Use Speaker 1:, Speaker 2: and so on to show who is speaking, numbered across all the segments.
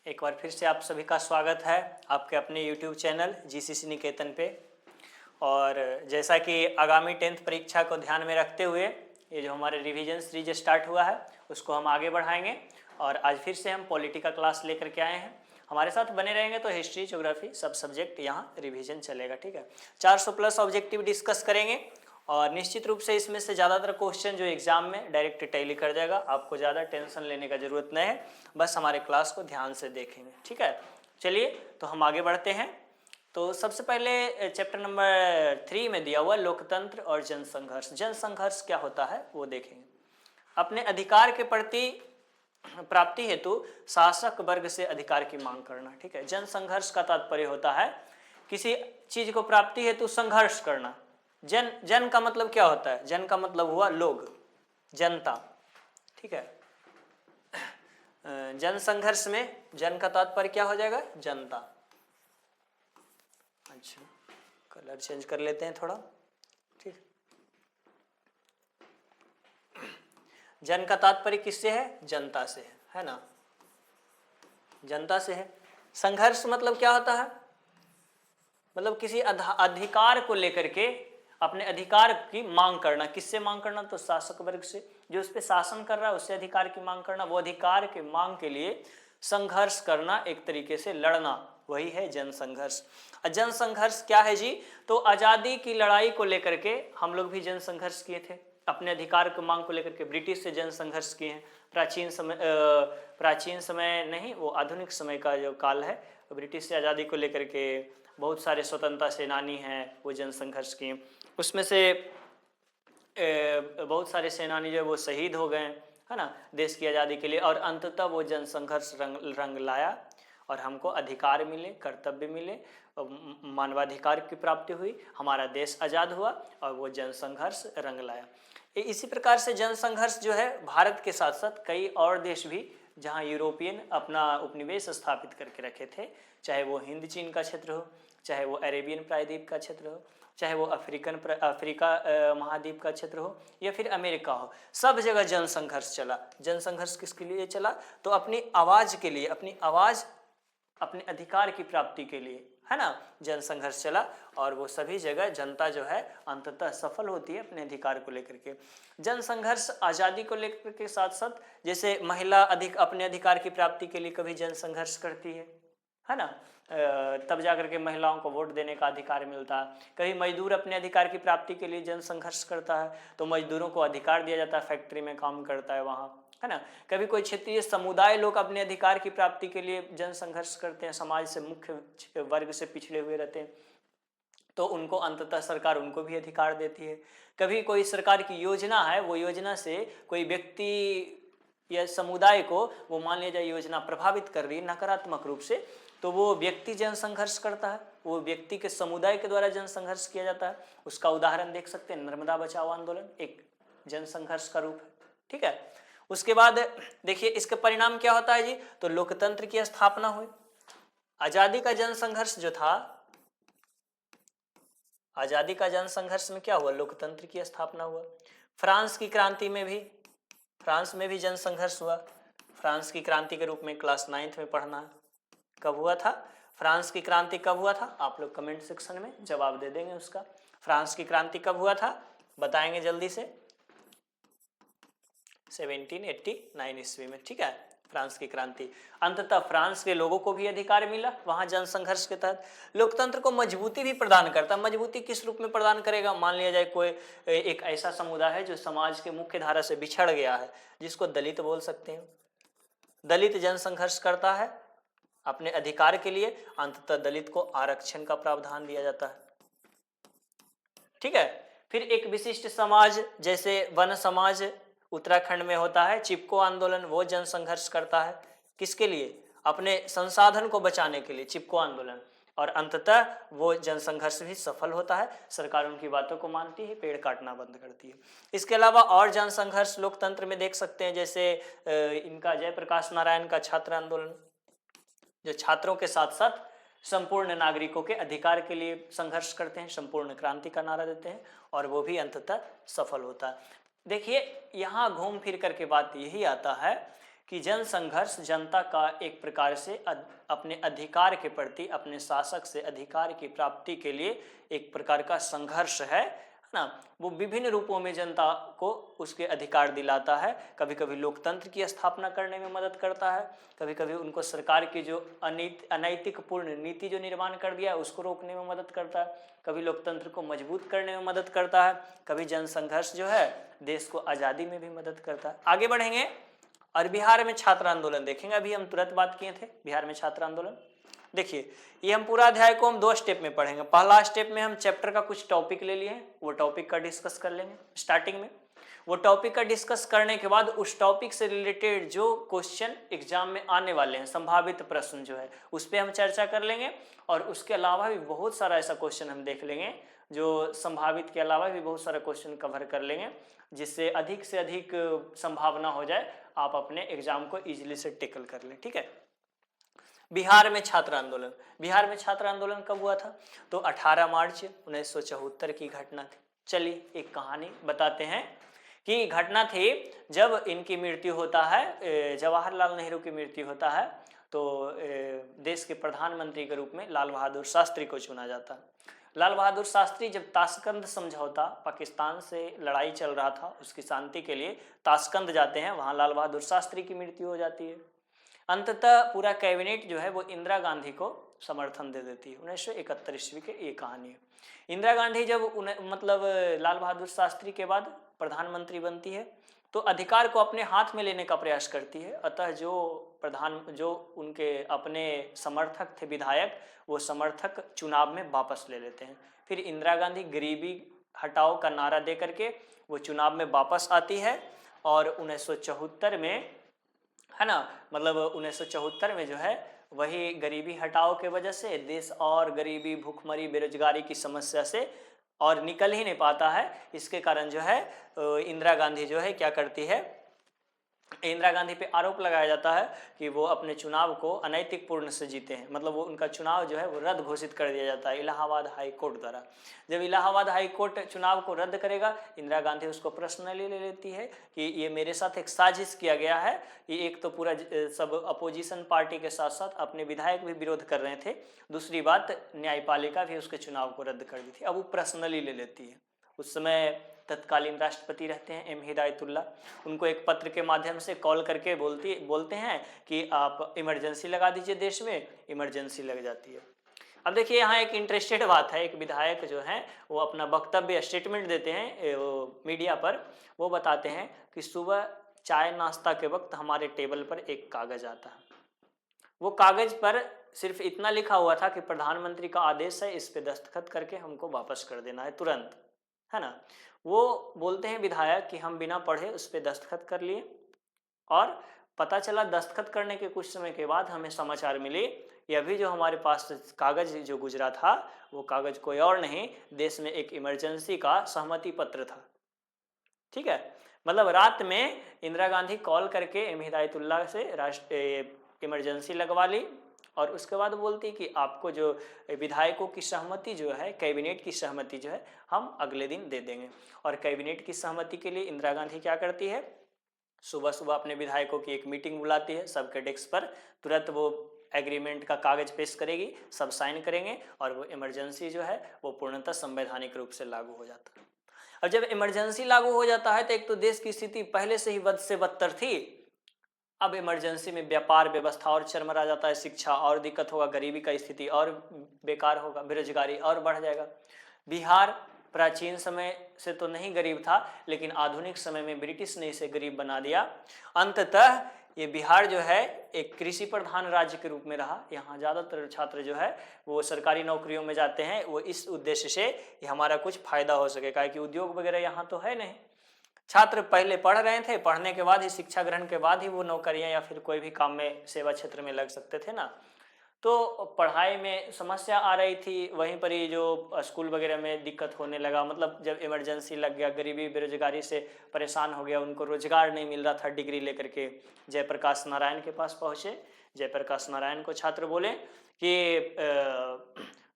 Speaker 1: एक बार फिर से आप सभी का स्वागत है आपके अपने YouTube चैनल जीसीसी निकेतन पे। और जैसा कि आगामी 10th परीक्षा को ध्यान में रखते हुए ये जो हमारे रिवीजन सीरीज स्टार्ट हुआ है उसको हम आगे बढ़ाएंगे। और आज फिर से हम पॉलिटी का क्लास लेकर के आए हैं। हमारे साथ बने रहेंगे तो हिस्ट्री, ज्योग्राफी सब सब्जेक्ट यहाँ रिवीजन चलेगा। ठीक है, 400 प्लस ऑब्जेक्टिव डिस्कस करेंगे और निश्चित रूप से इसमें से ज़्यादातर क्वेश्चन जो एग्जाम में डायरेक्ट टैली कर जाएगा। आपको ज़्यादा टेंशन लेने का जरूरत नहीं है, बस हमारे क्लास को ध्यान से देखेंगे। ठीक है, चलिए तो हम आगे बढ़ते हैं। तो सबसे पहले चैप्टर नंबर 3 में दिया हुआ लोकतंत्र और जनसंघर्ष। जनसंघर्ष क्या होता है वो देखेंगे। अपने अधिकार के प्रति प्राप्ति हेतु शासक वर्ग से अधिकार की मांग करना। ठीक है, जनसंघर्ष का तात्पर्य होता है किसी चीज को प्राप्ति हेतु संघर्ष करना। जन का मतलब क्या होता है? जन का मतलब हुआ लोग, जनता। ठीक है, जनसंघर्ष में जन का तात्पर्य क्या हो जाएगा? जनता। अच्छा, कलर चेंज कर लेते हैं थोड़ा। ठीक, जन का तात्पर्य किससे है? जनता से है ना, जनता से है। संघर्ष मतलब क्या होता है? मतलब किसी अधिकार को लेकर के अपने अधिकार की मांग करना। किससे मांग करना? तो शासक वर्ग से, जो उस पर शासन कर रहा है उससे अधिकार की मांग करना। वो अधिकार के मांग के लिए संघर्ष करना, एक तरीके से लड़ना, वही है जनसंघर्ष। जनसंघर्ष क्या है जी? तो आज़ादी की लड़ाई को लेकर के हम लोग भी जनसंघर्ष किए थे। अपने अधिकार की मांग को लेकर के ब्रिटिश से जनसंघर्ष किए हैं। प्राचीन समय नहीं, वो आधुनिक समय का जो काल है, ब्रिटिश से आज़ादी को लेकर के बहुत सारे स्वतंत्रता सेनानी हैं, वो जनसंघर्ष किए। उसमें से बहुत सारे सेनानी जो वो शहीद हो गए, है ना, देश की आज़ादी के लिए। और अंततः वो जनसंघर्ष रंग लाया और हमको अधिकार मिले, कर्तव्य मिले, मानवाधिकार की प्राप्ति हुई, हमारा देश आज़ाद हुआ और वो जनसंघर्ष रंग लाया। इसी प्रकार से जनसंघर्ष जो है भारत के साथ साथ कई और देश भी, जहाँ यूरोपियन अपना उपनिवेश स्थापित करके रखे थे, चाहे वो हिंद चीन का क्षेत्र हो, चाहे वो अरेबियन प्रायद्वीप का क्षेत्र हो, चाहे वो अफ्रीका महाद्वीप का क्षेत्र हो, या फिर अमेरिका हो, सब जगह जनसंघर्ष चला। जनसंघर्ष किसके लिए चला? तो अपनी आवाज़ के लिए, अपनी आवाज़, अपने अधिकार की प्राप्ति के लिए, है ना, जनसंघर्ष चला। और वो सभी जगह जनता जो है अंततः सफल होती है अपने अधिकार को लेकर के। जनसंघर्ष आज़ादी को लेकर के साथ साथ, जैसे महिला अपने अधिकार की प्राप्ति के लिए कभी जनसंघर्ष करती है ना, तब जाकर के महिलाओं को वोट देने का अधिकार मिलता है। कभी मजदूर अपने अधिकार की प्राप्ति के लिए जनसंघर्ष करता है तो मजदूरों को अधिकार दिया जाता है, फैक्ट्री में काम करता है वहाँ, है ना। कभी कोई क्षेत्रीय समुदाय लोग अपने अधिकार की प्राप्ति के लिए जनसंघर्ष करते हैं, समाज से मुख्य वर्ग से पिछड़े हुए रहते हैं, तो उनको अंततः सरकार उनको भी अधिकार देती है। कभी कोई सरकार की योजना है, वो योजना से कोई व्यक्ति या समुदाय को, वो मान लिया जाए योजना प्रभावित कर रही है नकारात्मक रूप से, तो वो व्यक्ति जनसंघर्ष करता है, वो व्यक्ति के समुदाय के द्वारा जनसंघर्ष किया जाता है। उसका उदाहरण देख सकते हैं, नर्मदा बचाओ आंदोलन एक जनसंघर्ष का रूप है। ठीक है, उसके बाद देखिए इसके परिणाम क्या होता है जी? तो लोकतंत्र की स्थापना हुई। आजादी का जनसंघर्ष जो था, आजादी का जनसंघर्ष में क्या हुआ? लोकतंत्र की स्थापना हुआ। फ्रांस की क्रांति में भी, फ्रांस में भी जनसंघर्ष हुआ। फ्रांस की क्रांति के रूप में क्लास 9th में पढ़ना है। कब हुआ था फ्रांस की क्रांति? कब हुआ था? आप लोग कमेंट सेक्शन में जवाब दे देंगे उसका। फ्रांस की क्रांति कब हुआ था बताएंगे जल्दी से। 1789 ईस्वी में। ठीक है, फ्रांस की क्रांति। अंततः फ्रांस के लोगों को भी अधिकार मिला वहां जनसंघर्ष के तहत। लोकतंत्र को मजबूती भी प्रदान करता। मजबूती किस रूप में प्रदान करेगा? मान लिया जाए कोई एक ऐसा समुदाय है जो समाज के मुख्य धारा से बिछड़ गया है, जिसको दलित बोल सकते हैं। दलित जनसंघर्ष करता है अपने अधिकार के लिए, अंततः दलित को आरक्षण का प्रावधान दिया जाता है। ठीक है, फिर एक विशिष्ट समाज जैसे वन समाज उत्तराखंड में होता है, चिपको आंदोलन, वो जनसंघर्ष करता है किसके लिए? अपने संसाधन को बचाने के लिए, चिपको आंदोलन। और अंततः वो जनसंघर्ष भी सफल होता है, सरकार उनकी बातों को मानती है, पेड़ काटना बंद करती है। इसके अलावा और जनसंघर्ष लोकतंत्र में देख सकते हैं, जैसे इनका जयप्रकाश नारायण का छात्र आंदोलन, जो छात्रों के साथ साथ संपूर्ण नागरिकों के अधिकार के लिए संघर्ष करते हैं, संपूर्ण क्रांति का नारा देते हैं, और वो भी अंततः सफल होता है। देखिए यहाँ घूम फिर करके बात यही आता है कि जन संघर्ष जनता का एक प्रकार से अपने अधिकार के प्रति, अपने शासक से अधिकार की प्राप्ति के लिए एक प्रकार का संघर्ष है ना। वो विभिन्न रूपों में जनता को उसके अधिकार दिलाता है। कभी कभी लोकतंत्र की स्थापना करने में मदद करता है, कभी कभी उनको सरकार की जो अनैतिक पूर्ण नीति जो निर्माण कर दिया है उसको रोकने में मदद करता है, कभी लोकतंत्र को मजबूत करने में मदद करता है, कभी जनसंघर्ष जो है देश को आज़ादी में भी मदद करता है। आगे बढ़ेंगे और बिहार में छात्र आंदोलन देखेंगे। अभी हम तुरंत बात किए थे बिहार में छात्र आंदोलन। देखिए ये हम पूरा अध्याय को हम 2 स्टेप में पढ़ेंगे। पहला स्टेप में हम चैप्टर का कुछ टॉपिक ले लिए हैं, वो टॉपिक का डिस्कस कर लेंगे स्टार्टिंग में। वो टॉपिक का डिस्कस करने के बाद उस टॉपिक से रिलेटेड जो क्वेश्चन एग्जाम में आने वाले हैं, संभावित प्रश्न जो है उस पर हम चर्चा कर लेंगे। और उसके अलावा भी बहुत सारा ऐसा क्वेश्चन हम देख लेंगे जो संभावित के अलावा भी बहुत सारा क्वेश्चन कवर कर लेंगे, जिससे अधिक से अधिक संभावना हो जाए आप अपने एग्जाम को इजीली से टेकल कर लें। ठीक है। बिहार में छात्र आंदोलन। बिहार में छात्र आंदोलन कब हुआ था? तो 18 मार्च 1974 की घटना थी। चलिए एक कहानी बताते हैं कि घटना थी जब इनकी मृत्यु होता है, जवाहरलाल नेहरू की मृत्यु होता है, तो देश के प्रधानमंत्री के रूप में लाल बहादुर शास्त्री को चुना जाता है। लाल बहादुर शास्त्री जब ताशकंद समझौता, पाकिस्तान से लड़ाई चल रहा था उसकी शांति के लिए ताशकंद जाते हैं, वहाँ लाल बहादुर शास्त्री की मृत्यु हो जाती है। अंततः पूरा कैबिनेट जो है वो इंदिरा गांधी को समर्थन दे देती है। 1971 ईस्वी की ये कहानी है। इंदिरा गांधी जब मतलब लाल बहादुर शास्त्री के बाद प्रधानमंत्री बनती है तो अधिकार को अपने हाथ में लेने का प्रयास करती है। अतः जो उनके अपने समर्थक थे विधायक, वो समर्थक चुनाव में वापस ले लेते हैं। फिर इंदिरा गांधी गरीबी हटाओ का नारा दे करके वो चुनाव में वापस आती है और 1974 में, है ना, मतलब 1974 में जो है वही गरीबी हटाओ के वजह से देश और गरीबी, भूखमरी, बेरोजगारी की समस्या से और निकल ही नहीं पाता है। इसके कारण जो है इंदिरा गांधी जो है क्या करती है, इंदिरा गांधी पे आरोप लगाया जाता है कि वो अपने चुनाव को अनैतिक पूर्ण से जीते हैं। मतलब वो उनका चुनाव जो है वो रद्द घोषित कर दिया जाता है इलाहाबाद हाई कोर्ट द्वारा। जब इलाहाबाद हाई कोर्ट चुनाव को रद्द करेगा, इंदिरा गांधी उसको पर्सनली ले लेती है कि ये मेरे साथ एक साजिश किया गया है। ये एक तो पूरा सब अपोजिशन पार्टी के साथ साथ अपने विधायक भी विरोध कर रहे थे, दूसरी बात न्यायपालिका भी उसके चुनाव को रद्द कर दी थी। अब वो पर्सनली ले लेती है। उस समय तत्कालीन राष्ट्रपति रहते हैं एम हिदायतुल्ला, उनको एक पत्र के माध्यम से कॉल करके बोलते हैं कि आप इमरजेंसी लगा दीजिए, देश में इमरजेंसी लग जाती है। अब देखिए यहाँ एक इंटरेस्टेड बात है, एक विधायक जो है वो अपना वक्तव्य स्टेटमेंट देते हैं मीडिया पर। वो बताते हैं कि सुबह चाय नाश्ता के वक्त हमारे टेबल पर एक कागज आता है। वो कागज पर सिर्फ इतना लिखा हुआ था कि प्रधानमंत्री का आदेश है, इस पे दस्तखत करके हमको वापस कर देना है तुरंत, है ना। वो बोलते हैं विधायक कि हम बिना पढ़े उस पर दस्तखत कर लिए और पता चला दस्तखत करने के कुछ समय के बाद हमें समाचार मिले कि अभी जो हमारे पास कागज जो गुजरा था वो कागज कोई और नहीं, देश में एक इमरजेंसी का सहमति पत्र था। ठीक है, मतलब रात में इंदिरा गांधी कॉल करके एम हिदायतुल्ला से इमरजेंसी लगवा ली और उसके बाद बोलती कि आपको जो विधायकों की सहमति जो है, कैबिनेट की सहमति जो है, हम अगले दिन दे देंगे। और कैबिनेट की सहमति के लिए इंदिरा गांधी क्या करती है, सुबह सुबह अपने विधायकों की एक मीटिंग बुलाती है, सबके डेस्क पर तुरंत वो एग्रीमेंट का कागज पेश करेगी, सब साइन करेंगे और वो इमरजेंसी जो है वो पूर्णतः संवैधानिक रूप से लागू हो जाता है। अब जब इमरजेंसी लागू हो जाता है तो एक तो देश की स्थिति पहले से ही बद से बदतर थी, अब इमरजेंसी में व्यापार व्यवस्था और चरमरा जाता है, शिक्षा और दिक्कत होगा, गरीबी का स्थिति और बेकार होगा, बेरोजगारी और बढ़ जाएगा। बिहार प्राचीन समय से तो नहीं गरीब था, लेकिन आधुनिक समय में ब्रिटिश ने इसे गरीब बना दिया। अंततः ये बिहार जो है एक कृषि प्रधान राज्य के रूप में रहा। यहाँ ज़्यादातर छात्र जो है वो सरकारी नौकरियों में जाते हैं, वो इस उद्देश्य से कि हमारा कुछ फायदा हो सके, क्योंकि उद्योग वगैरह यहाँ तो है नहीं। छात्र पहले पढ़ रहे थे, पढ़ने के बाद ही, शिक्षा ग्रहण के बाद ही वो नौकरियां या फिर कोई भी काम में सेवा क्षेत्र में लग सकते थे ना। तो पढ़ाई में समस्या आ रही थी, वहीं पर ही जो स्कूल वगैरह में दिक्कत होने लगा। मतलब जब इमरजेंसी लग गया, गरीबी बेरोजगारी से परेशान हो गया, उनको रोजगार नहीं मिल रहा था। डिग्री लेकर के जयप्रकाश नारायण के पास पहुँचे। जयप्रकाश नारायण को छात्र बोले कि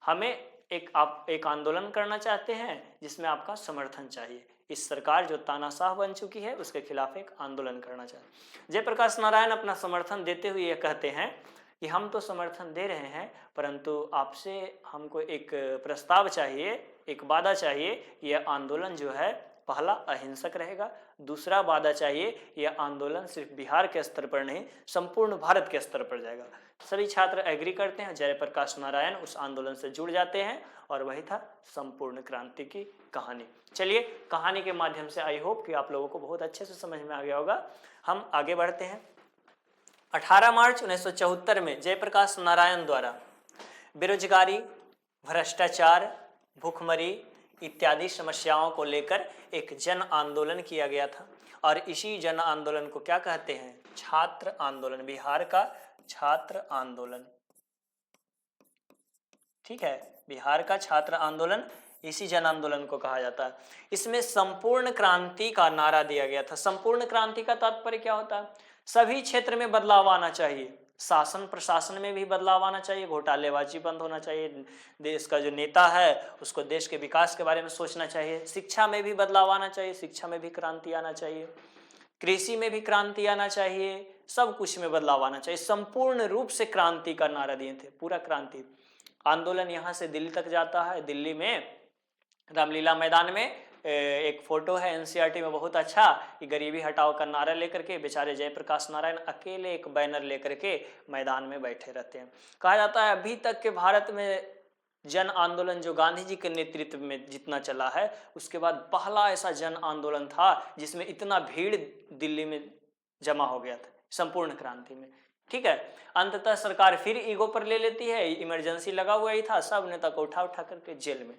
Speaker 1: हमें आप एक आंदोलन करना चाहते हैं जिसमें आपका समर्थन चाहिए। इस सरकार जो तानाशाह बन चुकी है उसके खिलाफ एक आंदोलन करना चाहिए। जयप्रकाश नारायण अपना समर्थन देते हुए ये कहते हैं कि हम तो समर्थन दे रहे हैं, परंतु आपसे हमको एक प्रस्ताव चाहिए, एक वादा चाहिए। यह आंदोलन जो है पहला अहिंसक रहेगा, दूसरा वादा चाहिए यह आंदोलन सिर्फ बिहार के स्तर पर नहीं संपूर्ण भारत के स्तर पर जाएगा। सभी छात्र एग्री करते हैं, जयप्रकाश नारायण उस आंदोलन से जुड़ जाते हैं और वही था संपूर्ण क्रांति की कहानी। चलिए कहानी के माध्यम से आई होप कि आप लोगों को बहुत अच्छे से समझ में आ गया होगा। हम आगे बढ़ते हैं। 18 मार्च 1974 में जयप्रकाश नारायण द्वारा बेरोजगारी, भ्रष्टाचार, भूखमरी इत्यादि समस्याओं को लेकर एक जन आंदोलन किया गया था और इसी जन आंदोलन को क्या कहते हैं? छात्र आंदोलन, बिहार का छात्र आंदोलन। ठीक है, बिहार का छात्र आंदोलन, इसी जन आंदोलन को कहा जाता है। इसमें संपूर्ण क्रांति का नारा दिया गया था। संपूर्ण क्रांति का तात्पर्य क्या होता है? सभी क्षेत्र में बदलाव आना चाहिए, शासन प्रशासन में भी बदलाव आना चाहिए, घोटालेबाजी बंद होना चाहिए, देश का जो नेता है उसको देश के विकास के बारे में सोचना चाहिए, शिक्षा में भी बदलाव आना चाहिए, शिक्षा में भी क्रांति आना चाहिए, कृषि में भी क्रांति आना चाहिए, सब कुछ में बदलाव आना चाहिए। संपूर्ण रूप से क्रांति का नारा दिए थे, पूरा क्रांति आंदोलन। यहाँ से दिल्ली तक जाता है। दिल्ली में रामलीला मैदान में एक फोटो है एनसीईआरटी में बहुत अच्छा, कि गरीबी हटाओ का नारा लेकर के बेचारे जयप्रकाश नारायण अकेले एक बैनर लेकर के मैदान में बैठे रहते हैं। कहा जाता है अभी तक के भारत में जन आंदोलन जो गांधी जी के नेतृत्व में जितना चला है, उसके बाद पहला ऐसा जन आंदोलन था जिसमें इतना भीड़ दिल्ली में जमा हो गया था संपूर्ण क्रांति में। ठीक है, अंततः सरकार फिर ईगो पर ले लेती है, इमरजेंसी लगा हुआ ही था, सब नेता को उठा उठा करके जेल में।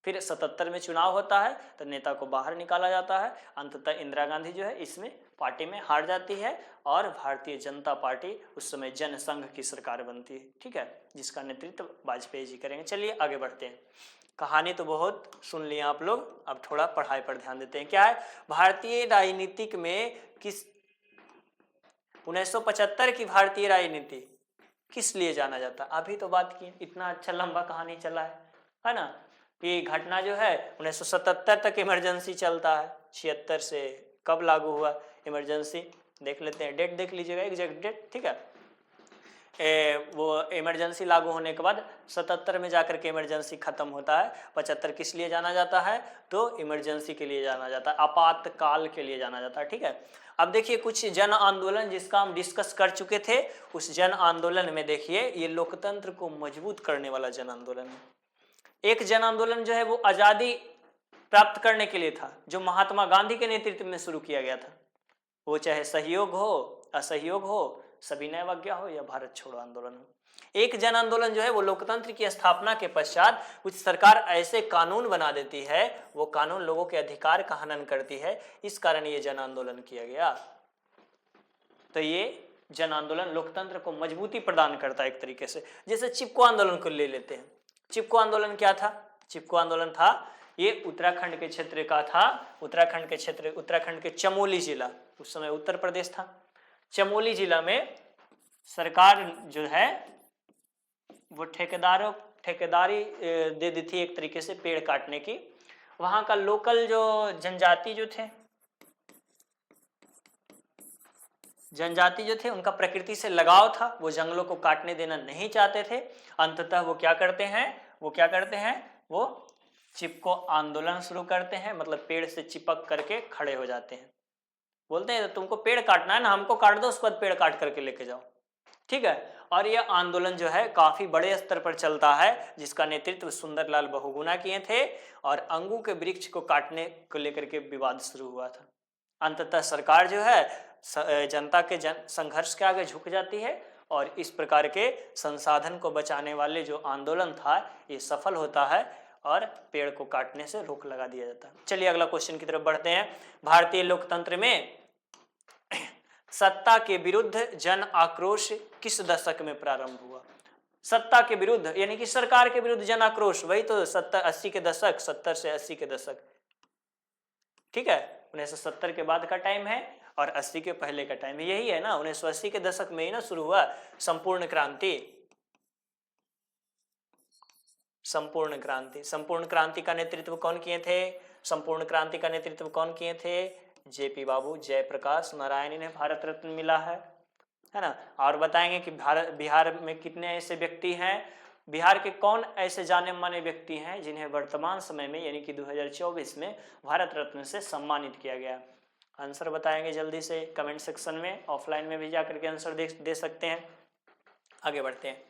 Speaker 1: फिर 77 में चुनाव होता है तो नेता को बाहर निकाला जाता है। अंततः इंदिरा गांधी जो है इसमें पार्टी में हार जाती है और भारतीय जनता पार्टी उस समय जनसंघ की सरकार बनती है। ठीक है, जिसका नेतृत्व वाजपेयी जी करेंगे। चलिए आगे बढ़ते हैं। कहानी तो बहुत सुन लिया आप लोग, अब थोड़ा पढ़ाई पर ध्यान देते हैं। क्या है भारतीय राजनीतिक में किस 1975 की भारतीय राजनीति किस लिए जाना जाता? अभी तो बात की, इतना अच्छा लंबा कहानी चला है ना। ये घटना जो है 1977 तक इमरजेंसी चलता है। 76 से कब लागू हुआ इमरजेंसी देख लेते हैं, डेट देख लीजिएगा एग्जैक्ट डेट। ठीक है, वो इमरजेंसी लागू होने के बाद 77 में जाकर के इमरजेंसी खत्म होता है। 75 किस लिए जाना जाता है? तो इमरजेंसी के लिए जाना जाता है, आपातकाल के लिए जाना जाता है। ठीक है, अब देखिए कुछ जन आंदोलन जिसका हम डिस्कस कर चुके थे, उस जन आंदोलन में देखिए ये लोकतंत्र को मजबूत करने वाला जन आंदोलन है। एक जन आंदोलन जो है वो आजादी प्राप्त करने के लिए था, जो महात्मा गांधी के नेतृत्व में शुरू किया गया था। वो चाहे सहयोग हो असहयोग हो, सविनय अवज्ञा हो या भारत छोड़ो आंदोलन हो। एक जन आंदोलन जो है वो लोकतंत्र की स्थापना के पश्चात कुछ सरकार ऐसे कानून बना देती है, वो कानून लोगों के अधिकार का हनन करती है, इस कारण ये जन आंदोलन किया गया। तो ये जन आंदोलन लोकतंत्र को मजबूती प्रदान करता है एक तरीके से। जैसे चिपको आंदोलन को ले लेते हैं। चिपको आंदोलन क्या था? चिपको आंदोलन था, ये उत्तराखंड के क्षेत्र का था। उत्तराखंड के चमोली जिला, उस समय उत्तर प्रदेश था। चमोली जिला में सरकार जो है वो ठेकेदारी दे दी थी एक तरीके से पेड़ काटने की। वहां का लोकल जो जनजाति जो थे उनका प्रकृति से लगाव था, वो जंगलों को काटने देना नहीं चाहते थे। अंततः वो क्या करते हैं वो चिपको आंदोलन शुरू करते हैं, मतलब पेड़ से चिपक करके खड़े हो जाते हैं। बोलते हैं तुमको पेड़ काटना है ना, हमको काट दो, उसके बाद पेड़ काट करके लेके जाओ। ठीक है, और यह आंदोलन जो है काफी बड़े स्तर पर चलता है, जिसका नेतृत्व सुंदरलाल बहुगुणा किए थे और अंगू के वृक्ष को काटने को लेकर के विवाद शुरू हुआ था। अंततः सरकार जो है जनता के संघर्ष के आगे झुक जाती है और इस प्रकार के संसाधन को बचाने वाले जो आंदोलन था ये सफल होता है और पेड़ को काटने से रोक लगा दिया जाता है। चलिए अगला क्वेश्चन की तरफ बढ़ते हैं। भारतीय लोकतंत्र में सत्ता के विरुद्ध जन आक्रोश किस दशक में प्रारंभ हुआ? सत्ता के विरुद्ध यानी कि सरकार के विरुद्ध जन आक्रोश, वही तो 70-80 के दशक, 70 से 80 के दशक। ठीक है, 1970 के बाद का टाइम है और 80 के पहले का टाइम है, यही है ना। 1980 के दशक में ही ना शुरू हुआ संपूर्ण क्रांति। संपूर्ण क्रांति। संपूर्ण क्रांति का नेतृत्व कौन किए थे? संपूर्ण क्रांति का नेतृत्व कौन किए थे? जेपी बाबू, जयप्रकाश नारायण, इन्हें भारत रत्न मिला है ना। और बताएंगे कि बिहार में कितने ऐसे व्यक्ति हैं, बिहार के कौन ऐसे जाने माने व्यक्ति हैं जिन्हें वर्तमान समय में यानी कि 2024 में भारत रत्न से सम्मानित किया गया। आंसर बताएंगे जल्दी से कमेंट सेक्शन में, ऑफलाइन में भी जाकर के आंसर दे सकते हैं। आगे बढ़ते हैं,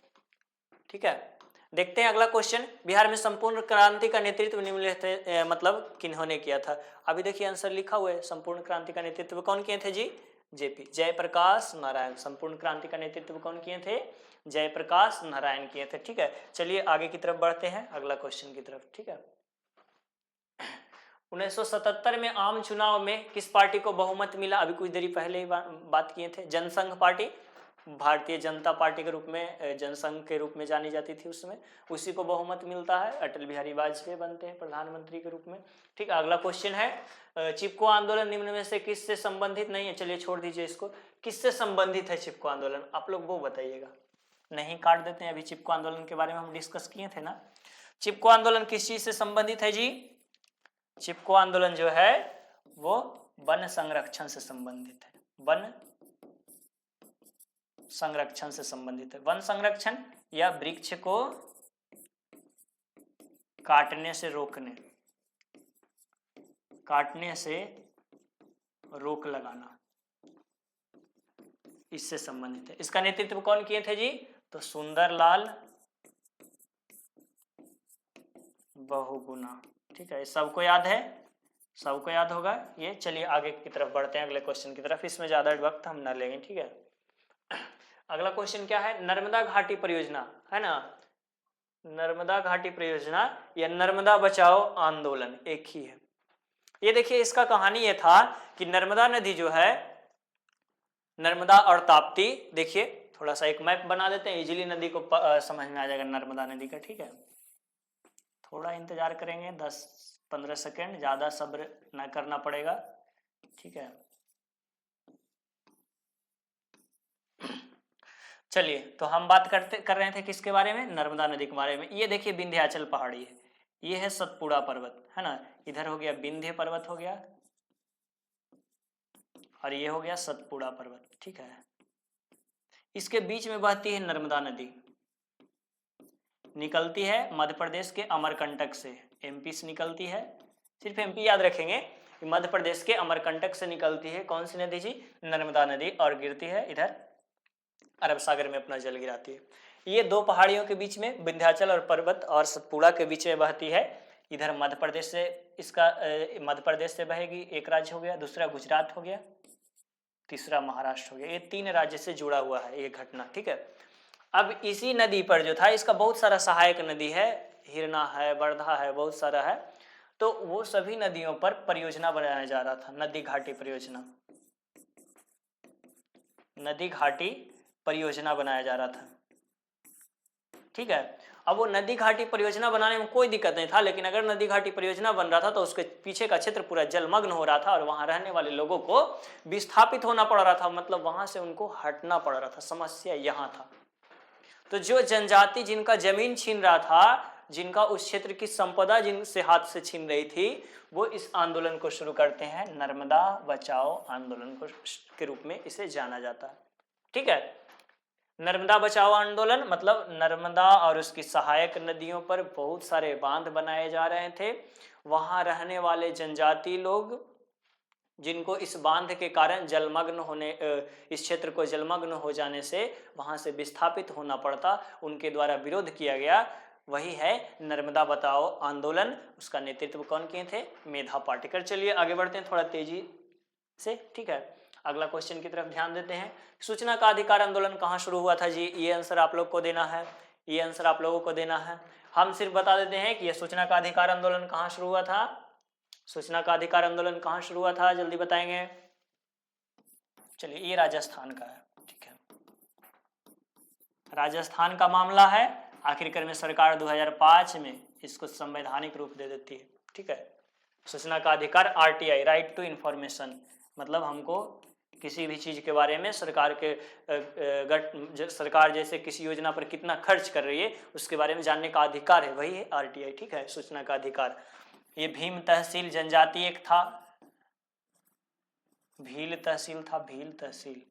Speaker 1: ठीक है। देखते हैं अगला क्वेश्चन, बिहार में संपूर्ण क्रांति का नेतृत्व निम्नलिखित मतलब किन्होंने किया था? अभी देखिए आंसर लिखा हुआ है, संपूर्ण क्रांति का नेतृत्व कौन किए थे जी? जेपी, जयप्रकाश नारायण। संपूर्ण क्रांति का नेतृत्व कौन किए थे? जयप्रकाश नारायण किए थे, ठीक है। चलिए आगे की तरफ बढ़ते हैं, अगला क्वेश्चन की तरफ, ठीक है। 1977 में आम चुनाव में किस पार्टी को बहुमत मिला? अभी कुछ देरी पहले ही बात किए थे, जनसंघ पार्टी, भारतीय जनता पार्टी के रूप में, जनसंघ के रूप में जानी जाती थी उसमें, उसी को बहुमत मिलता है। अटल बिहारी वाजपेयी बनते हैं प्रधानमंत्री के रूप में, ठीक है। अगला क्वेश्चन है, चिपको आंदोलन निम्न में से किससे संबंधित नहीं है? चलिए छोड़ दीजिए इसको, किससे संबंधित है चिपको आंदोलन? आप लोग वो बताइएगा, नहीं काट देते हैं। अभी चिपको आंदोलन के बारे में हम डिस्कस किए थे ना। चिपको आंदोलन किस चीज से संबंधित है जी? चिपको आंदोलन जो है वो वन संरक्षण से संबंधित है, वन संरक्षण से संबंधित है। वन संरक्षण या वृक्ष को काटने से रोकने, काटने से रोक लगाना, इससे संबंधित है। इसका नेतृत्व कौन किए थे जी? तो सुंदरलाल बहुगुणा, ठीक है। सबको याद है, सबको याद होगा ये। चलिए आगे की तरफ बढ़ते हैं, अगले क्वेश्चन की तरफ, इसमें ज्यादा वक्त हम ना लेंगे, ठीक है। अगला क्वेश्चन क्या है? नर्मदा घाटी परियोजना, है ना। नर्मदा घाटी परियोजना या नर्मदा बचाओ आंदोलन एक ही है। ये देखिए, इसका कहानी ये था कि नर्मदा नदी जो है, नर्मदा और ताप्ती, देखिए थोड़ा सा एक मैप बना देते हैं, इजीली नदी को समझ में आ जाएगा नर्मदा नदी का, ठीक है। थोड़ा इंतजार करेंगे 10-15 सेकेंड, ज्यादा सब्र न करना पड़ेगा, ठीक है। चलिए, तो हम बात कर रहे थे किसके बारे में? नर्मदा नदी के बारे में। ये देखिए विंध्याचल पहाड़ी है, ये है सतपुड़ा पर्वत, है ना। इधर हो गया विंध्य पर्वत हो गया, और ये हो गया सतपुड़ा पर्वत, ठीक है। इसके बीच में बहती है नर्मदा नदी, निकलती है मध्य प्रदेश के अमरकंटक से, एमपी से निकलती है। सिर्फ एमपी याद रखेंगे कि मध्य प्रदेश के अमरकंटक से निकलती है कौन सी नदी जी? नर्मदा नदी, और गिरती है इधर अरब सागर में अपना जल गिराती है। ये दो पहाड़ियों के बीच में, विंध्याचल और पर्वत और सतपुड़ा के बीच में बहती है। इधर मध्य प्रदेश से, इसका मध्य प्रदेश से बहेगी, एक राज्य हो गया, दूसरा गुजरात हो गया, तीसरा महाराष्ट्र हो गया। ये 3 राज्य से जुड़ा हुआ है ये घटना, ठीक है। अब इसी नदी पर जो था, इसका बहुत सारा सहायक नदी है, हिरना है, वर्धा है, बहुत सारा है। तो वो सभी नदियों पर परियोजना बनाया जा रहा था, नदी घाटी परियोजना, नदी घाटी परियोजना बनाया जा रहा था, ठीक है। अब वो नदी घाटी परियोजना बनाने में कोई दिक्कत नहीं था, लेकिन अगर नदी घाटी परियोजना बन रहा था तो उसके पीछे का क्षेत्र पूरा जलमग्न हो रहा था और वहां रहने वाले लोगों को विस्थापित होना पड़ रहा था, मतलब वहां से उनको हटना पड़ रहा था। समस्या यहां था। तो जो जनजाति जिनका जमीन छीन रहा था, जिनका उस क्षेत्र की संपदा जिनसे हाथ से छीन रही थी, वो इस आंदोलन को शुरू करते हैं, नर्मदा बचाओ आंदोलन को के रूप में इसे जाना जाता है, ठीक है। नर्मदा बचाओ आंदोलन मतलब नर्मदा और उसकी सहायक नदियों पर बहुत सारे बांध बनाए जा रहे थे। वहां रहने वाले जनजाति लोग, जिनको इस बांध के कारण जलमग्न होने, इस क्षेत्र को जलमग्न हो जाने से वहां से विस्थापित होना पड़ता, उनके द्वारा विरोध किया गया, वही है नर्मदा बचाओ आंदोलन। उसका नेतृत्व कौन किए थे? मेधा पाटेकर। चलिए आगे बढ़ते हैं थोड़ा तेजी से, ठीक है। अगला क्वेश्चन की तरफ ध्यान देते हैं। सूचना का अधिकार आंदोलन कहाँ शुरू हुआ था जी? ये आंसर आप लोग को देना है, ये आंसर आप लोगों को देना है। हम सिर्फ बता देते हैं कि ये सूचना का अधिकार आंदोलन कहाँ शुरू हुआ था। सूचना का अधिकार आंदोलन कहाँ शुरू हुआ था, जल्दी बताएंगे। चलिए, ये राजस्थान का है, ठीक है, राजस्थान का मामला है। आखिरकार में सरकार 2005 में इसको संवैधानिक रूप दे देती है, ठीक है। सूचना का अधिकार, RTI, राइट टू इंफॉर्मेशन, मतलब हमको किसी भी चीज के बारे में सरकार जैसे किसी योजना पर कितना खर्च कर रही है उसके बारे में जानने का अधिकार है, वही है आरटीआई। ठीक है, सूचना का अधिकार। ये भीम तहसील जनजाति एक था, भील तहसील था, भील तहसील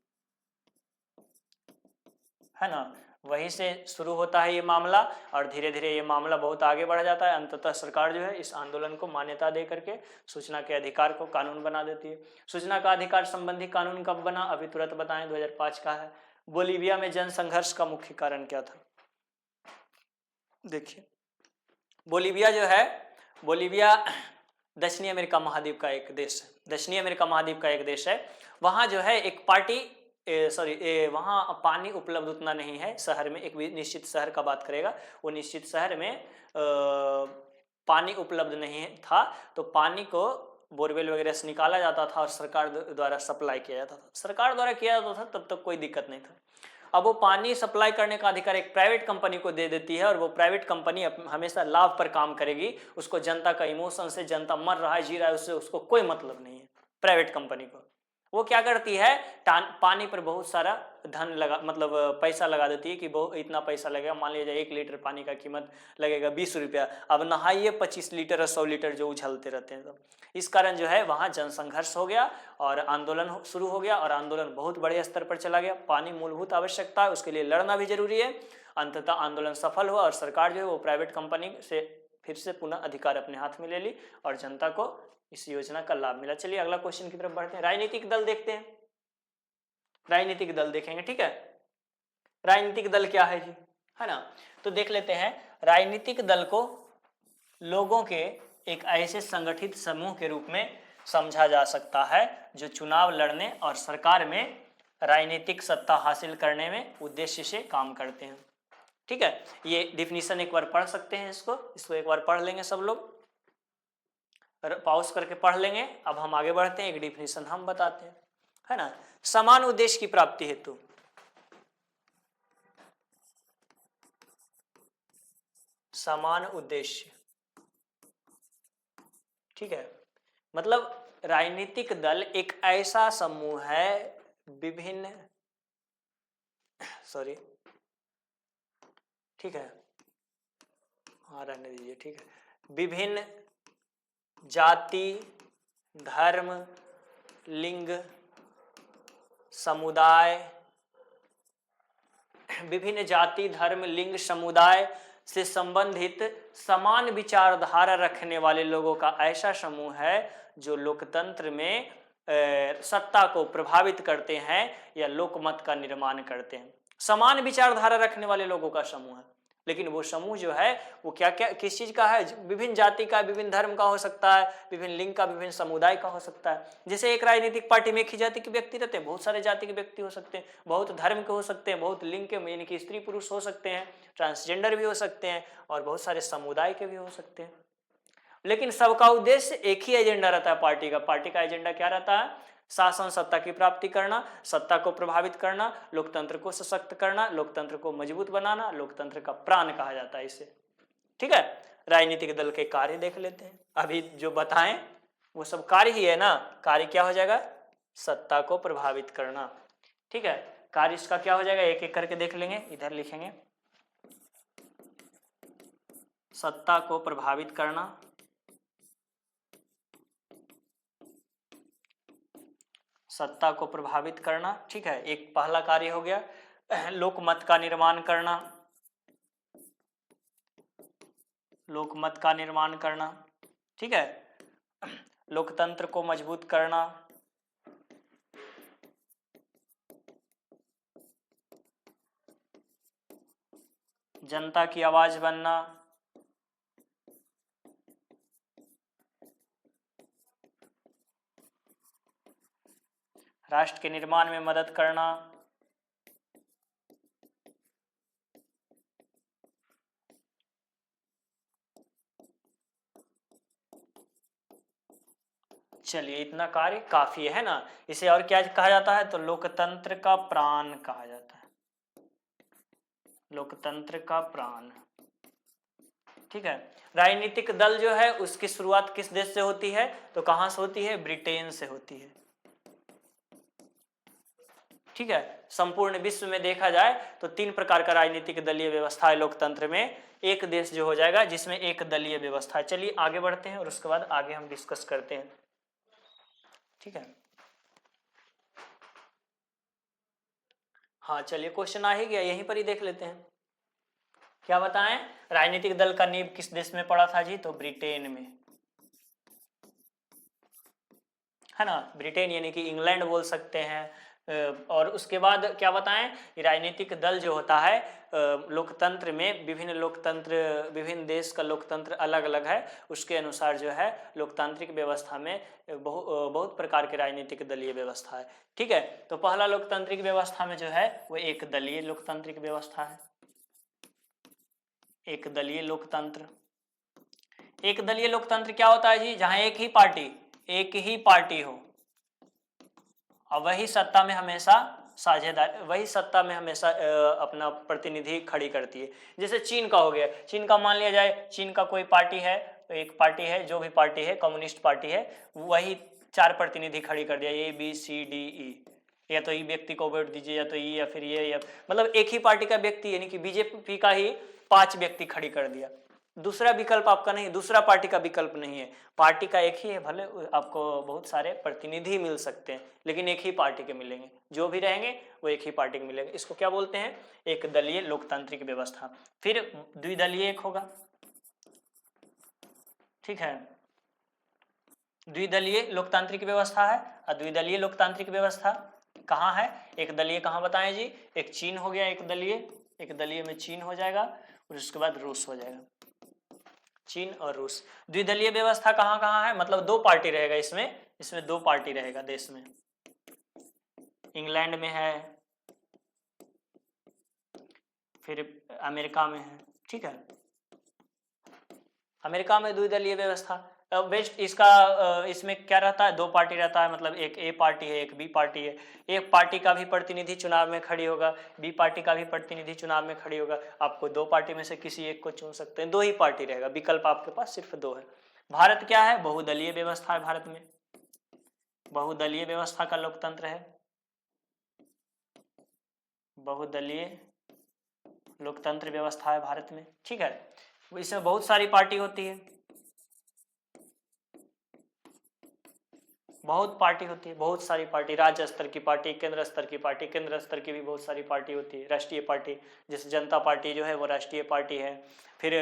Speaker 1: है ना, वहीं से शुरू होता है ये मामला और धीरे धीरे ये मामला बहुत आगे बढ़ जाता है। अंततः सरकार जो है इस आंदोलन को मान्यता दे करके सूचना के अधिकार को कानून बना देती है। सूचना का अधिकार संबंधी कानून कब बना, अभी तुरंत बताएं, 2005 का है। बोलीविया में जन संघर्ष का मुख्य कारण क्या था? देखिए, बोलीविया जो है, बोलीविया दक्षिणी अमेरिका महाद्वीप का एक देश है, दक्षिणी अमेरिका महाद्वीप का एक देश है। वहाँ जो है एक पार्टी वहाँ पानी उपलब्ध उतना नहीं है शहर में, एक निश्चित शहर का बात करेगा, वो निश्चित शहर में पानी उपलब्ध नहीं था, तो पानी को बोरवेल वगैरह से निकाला जाता था और सरकार द्वारा सप्लाई किया जाता था। सरकार द्वारा किया जाता था तब तक कोई दिक्कत नहीं था। अब वो पानी सप्लाई करने का अधिकार एक प्राइवेट कंपनी को दे देती है और वो प्राइवेट कंपनी हमेशा लाभ पर काम करेगी, उसको जनता का इमोशन से, जनता मर रहा है जी रहा है उससे उसको कोई मतलब नहीं है। प्राइवेट कंपनी को वो क्या करती है, पानी पर बहुत सारा धन लगा, मतलब पैसा लगा देती है कि बहुत इतना पैसा लगेगा, मान लीजिए 1 लीटर पानी का कीमत लगेगा 20 रुपया, अब नहाइए 25 लीटर और 100 लीटर जो उछलते रहते हैं। तो इस कारण जो है वहाँ जनसंघर्ष हो गया और आंदोलन शुरू हो गया और आंदोलन बहुत बड़े स्तर पर चला गया। पानी मूलभूत आवश्यकता है, उसके लिए लड़ना भी जरूरी है। अंततः आंदोलन सफल हुआ और सरकार जो है वो प्राइवेट कंपनी से फिर से पुनः अधिकार अपने हाथ में ले ली और जनता को इस योजना का लाभ मिला। चलिए अगला क्वेश्चन की तरफ बढ़ते हैं। राजनीतिक दल देखते हैं, राजनीतिक दल देखेंगे। ठीक है, राजनीतिक दल क्या है जी, है ना, तो देख लेते हैं। राजनीतिक दल को लोगों के एक ऐसे संगठित समूह के रूप में समझा जा सकता है जो चुनाव लड़ने और सरकार में राजनीतिक सत्ता हासिल करने में उद्देश्य से काम करते हैं। ठीक है, ये डिफिनीशन एक बार पढ़ सकते हैं, इसको एक बार पढ़ लेंगे सब लोग, पॉज करके पढ़ लेंगे। अब हम आगे बढ़ते हैं, एक डिफिनीशन हम बताते हैं, है ना। समान उद्देश्य की प्राप्ति हेतु, समान उद्देश्य, ठीक है, मतलब राजनीतिक दल एक ऐसा समूह है विभिन्न, सॉरी, ठीक है, हाँ रहने दीजिए, ठीक है, विभिन्न जाति, धर्म, लिंग, समुदाय, विभिन्न जाति, धर्म, लिंग, समुदाय से संबंधित समान विचारधारा रखने वाले लोगों का ऐसा समूह है जो लोकतंत्र में सत्ता को प्रभावित करते हैं या लोकमत का निर्माण करते हैं। समान विचारधारा रखने वाले लोगों का समूह है, लेकिन वो समूह जो है वो क्या क्या किस चीज का है, विभिन्न जाति का, विभिन्न धर्म का हो सकता है, विभिन्न लिंग का, विभिन्न समुदाय का हो सकता है। जैसे एक राजनीतिक पार्टी में एक ही जाति के व्यक्ति रहते हैं, बहुत सारे जाति के व्यक्ति हो सकते हैं, बहुत धर्म के हो सकते हैं, बहुत लिंग के यानी कि स्त्री पुरुष हो सकते हैं, ट्रांसजेंडर भी हो सकते हैं और बहुत सारे समुदाय के भी हो सकते हैं। लेकिन सबका उद्देश्य एक ही एजेंडा रहता है पार्टी का। पार्टी का एजेंडा क्या रहता है? शासन सत्ता की प्राप्ति करना, सत्ता को प्रभावित करना, लोकतंत्र को सशक्त करना, लोकतंत्र को मजबूत बनाना, लोकतंत्र का प्राण कहा जाता है इसे। ठीक है, राजनीतिक दल के कार्य देख लेते हैं। अभी जो बताएं वो सब कार्य ही है ना। कार्य क्या हो जाएगा? सत्ता को प्रभावित करना। ठीक है, कार्य इसका क्या हो जाएगा? एक एक करके देख लेंगे, इधर लिखेंगे। सत्ता को प्रभावित करना, सत्ता को प्रभावित करना। ठीक है, एक पहला कार्य हो गया। लोकमत का निर्माण करना, लोकमत का निर्माण करना। ठीक है, लोकतंत्र को मजबूत करना, जनता की आवाज बनना, राष्ट्र के निर्माण में मदद करना, चलिए इतना कार्य काफी है ना। इसे और क्या कहा जाता है? तो लोकतंत्र का प्राण कहा जाता है, लोकतंत्र का प्राण। ठीक है, राजनीतिक दल जो है उसकी शुरुआत किस देश से होती है? तो कहां से होती है? ब्रिटेन से होती है। ठीक है, संपूर्ण विश्व में देखा जाए तो 3 प्रकार का राजनीतिक दलीय व्यवस्था है लोकतंत्र में। एक देश जो हो जाएगा जिसमें एक दलीय व्यवस्था है। चलिए आगे बढ़ते हैं और उसके बाद आगे हम डिस्कस करते हैं। ठीक है, हाँ चलिए क्वेश्चन आ ही गया, यहीं पर ही देख लेते हैं। क्या बताएं, राजनीतिक दल का नींव किस देश में पड़ा था जी? तो ब्रिटेन में, है ना, ब्रिटेन यानी कि इंग्लैंड बोल सकते हैं। और उसके बाद क्या बताएं, राजनीतिक दल जो होता है लोकतंत्र में, विभिन्न देश का लोकतंत्र अलग अलग है, उसके अनुसार जो है लोकतांत्रिक व्यवस्था में बहुत प्रकार के राजनीतिक दलीय व्यवस्था है। ठीक है, तो पहला लोकतांत्रिक व्यवस्था में जो है वो एक दलीय लोकतांत्रिक व्यवस्था है। एक दलीय लोकतंत्र, एक दलीय लोकतंत्र क्या होता है जी? जहां एक ही पार्टी हो और वही सत्ता में हमेशा अपना प्रतिनिधि खड़ी करती है। जैसे चीन का हो गया, चीन का मान लिया जाए, चीन का कोई पार्टी है, तो एक पार्टी है, जो भी पार्टी है, कम्युनिस्ट पार्टी है, वही 4 प्रतिनिधि खड़ी कर दिया, ABCDE, या तो ई व्यक्ति को वोट दीजिए, या तो ई, या फिर ये, या मतलब एक ही पार्टी का व्यक्ति, यानी कि बीजेपी का ही 5 व्यक्ति खड़ी कर दिया। दूसरा विकल्प आपका नहीं, दूसरा पार्टी का विकल्प नहीं है, पार्टी का एक ही है। भले आपको बहुत सारे प्रतिनिधि मिल सकते हैं, लेकिन एक ही पार्टी के मिलेंगे, जो भी रहेंगे वो एक ही पार्टी के मिलेंगे। इसको क्या बोलते हैं? एक दलीय लोकतांत्रिक व्यवस्था। फिर द्विदलीय एक होगा, ठीक है, द्विदलीय लोकतांत्रिक व्यवस्था है। और द्विदलीय लोकतांत्रिक व्यवस्था कहाँ है? एक दलीय कहाँ बताएं जी? एक चीन हो गया, एक दलीय में चीन हो जाएगा, और उसके बाद रूस हो जाएगा, चीन और रूस। द्विदलीय व्यवस्था कहाँ कहाँ है? मतलब 2 पार्टी रहेगा इसमें 2 पार्टी रहेगा देश में। इंग्लैंड में है, फिर अमेरिका में है। ठीक है, अमेरिका में द्विदलीय व्यवस्था बेस्ट। इसमें क्या रहता है? 2 पार्टी रहता है, मतलब एक ए पार्टी है, एक बी पार्टी है। एक पार्टी का भी प्रतिनिधि चुनाव में खड़ी होगा, बी पार्टी का भी प्रतिनिधि चुनाव में खड़ी होगा। आपको 2 पार्टी में से किसी एक को चुन सकते हैं, 2 ही पार्टी रहेगा, विकल्प आपके पास सिर्फ 2 है। भारत क्या है? बहुदलीय व्यवस्था है भारत में, बहुदलीय व्यवस्था का लोकतंत्र है, बहुदलीय लोकतंत्र व्यवस्था है भारत में। ठीक है, इसमें बहुत सारी पार्टी होती है, बहुत सारी पार्टी, राज्य स्तर की पार्टी, केंद्र स्तर की पार्टी, केंद्र स्तर की भी बहुत सारी पार्टी होती है, राष्ट्रीय पार्टी, जैसे जनता पार्टी जो है वो राष्ट्रीय पार्टी है। फिर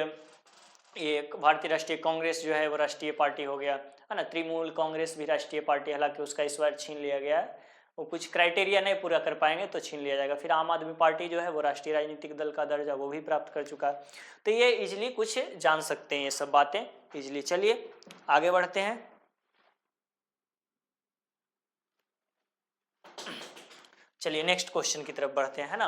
Speaker 1: ये भारतीय राष्ट्रीय कांग्रेस जो है वो राष्ट्रीय पार्टी हो गया, है ना। तृणमूल कांग्रेस भी राष्ट्रीय पार्टी, हालांकि उसका इस बार छीन लिया गया है, वो कुछ क्राइटेरिया नहीं पूरा कर पाएंगे तो छीन लिया जाएगा। फिर आम आदमी पार्टी जो है वो राष्ट्रीय राजनीतिक दल का दर्जा वो भी प्राप्त कर चुका है। तो ये इजिली कुछ जान सकते हैं, ये सब बातें इजिली। चलिए आगे बढ़ते हैं। चलिए नेक्स्ट क्वेश्चन की तरफ बढ़ते हैं, है ना।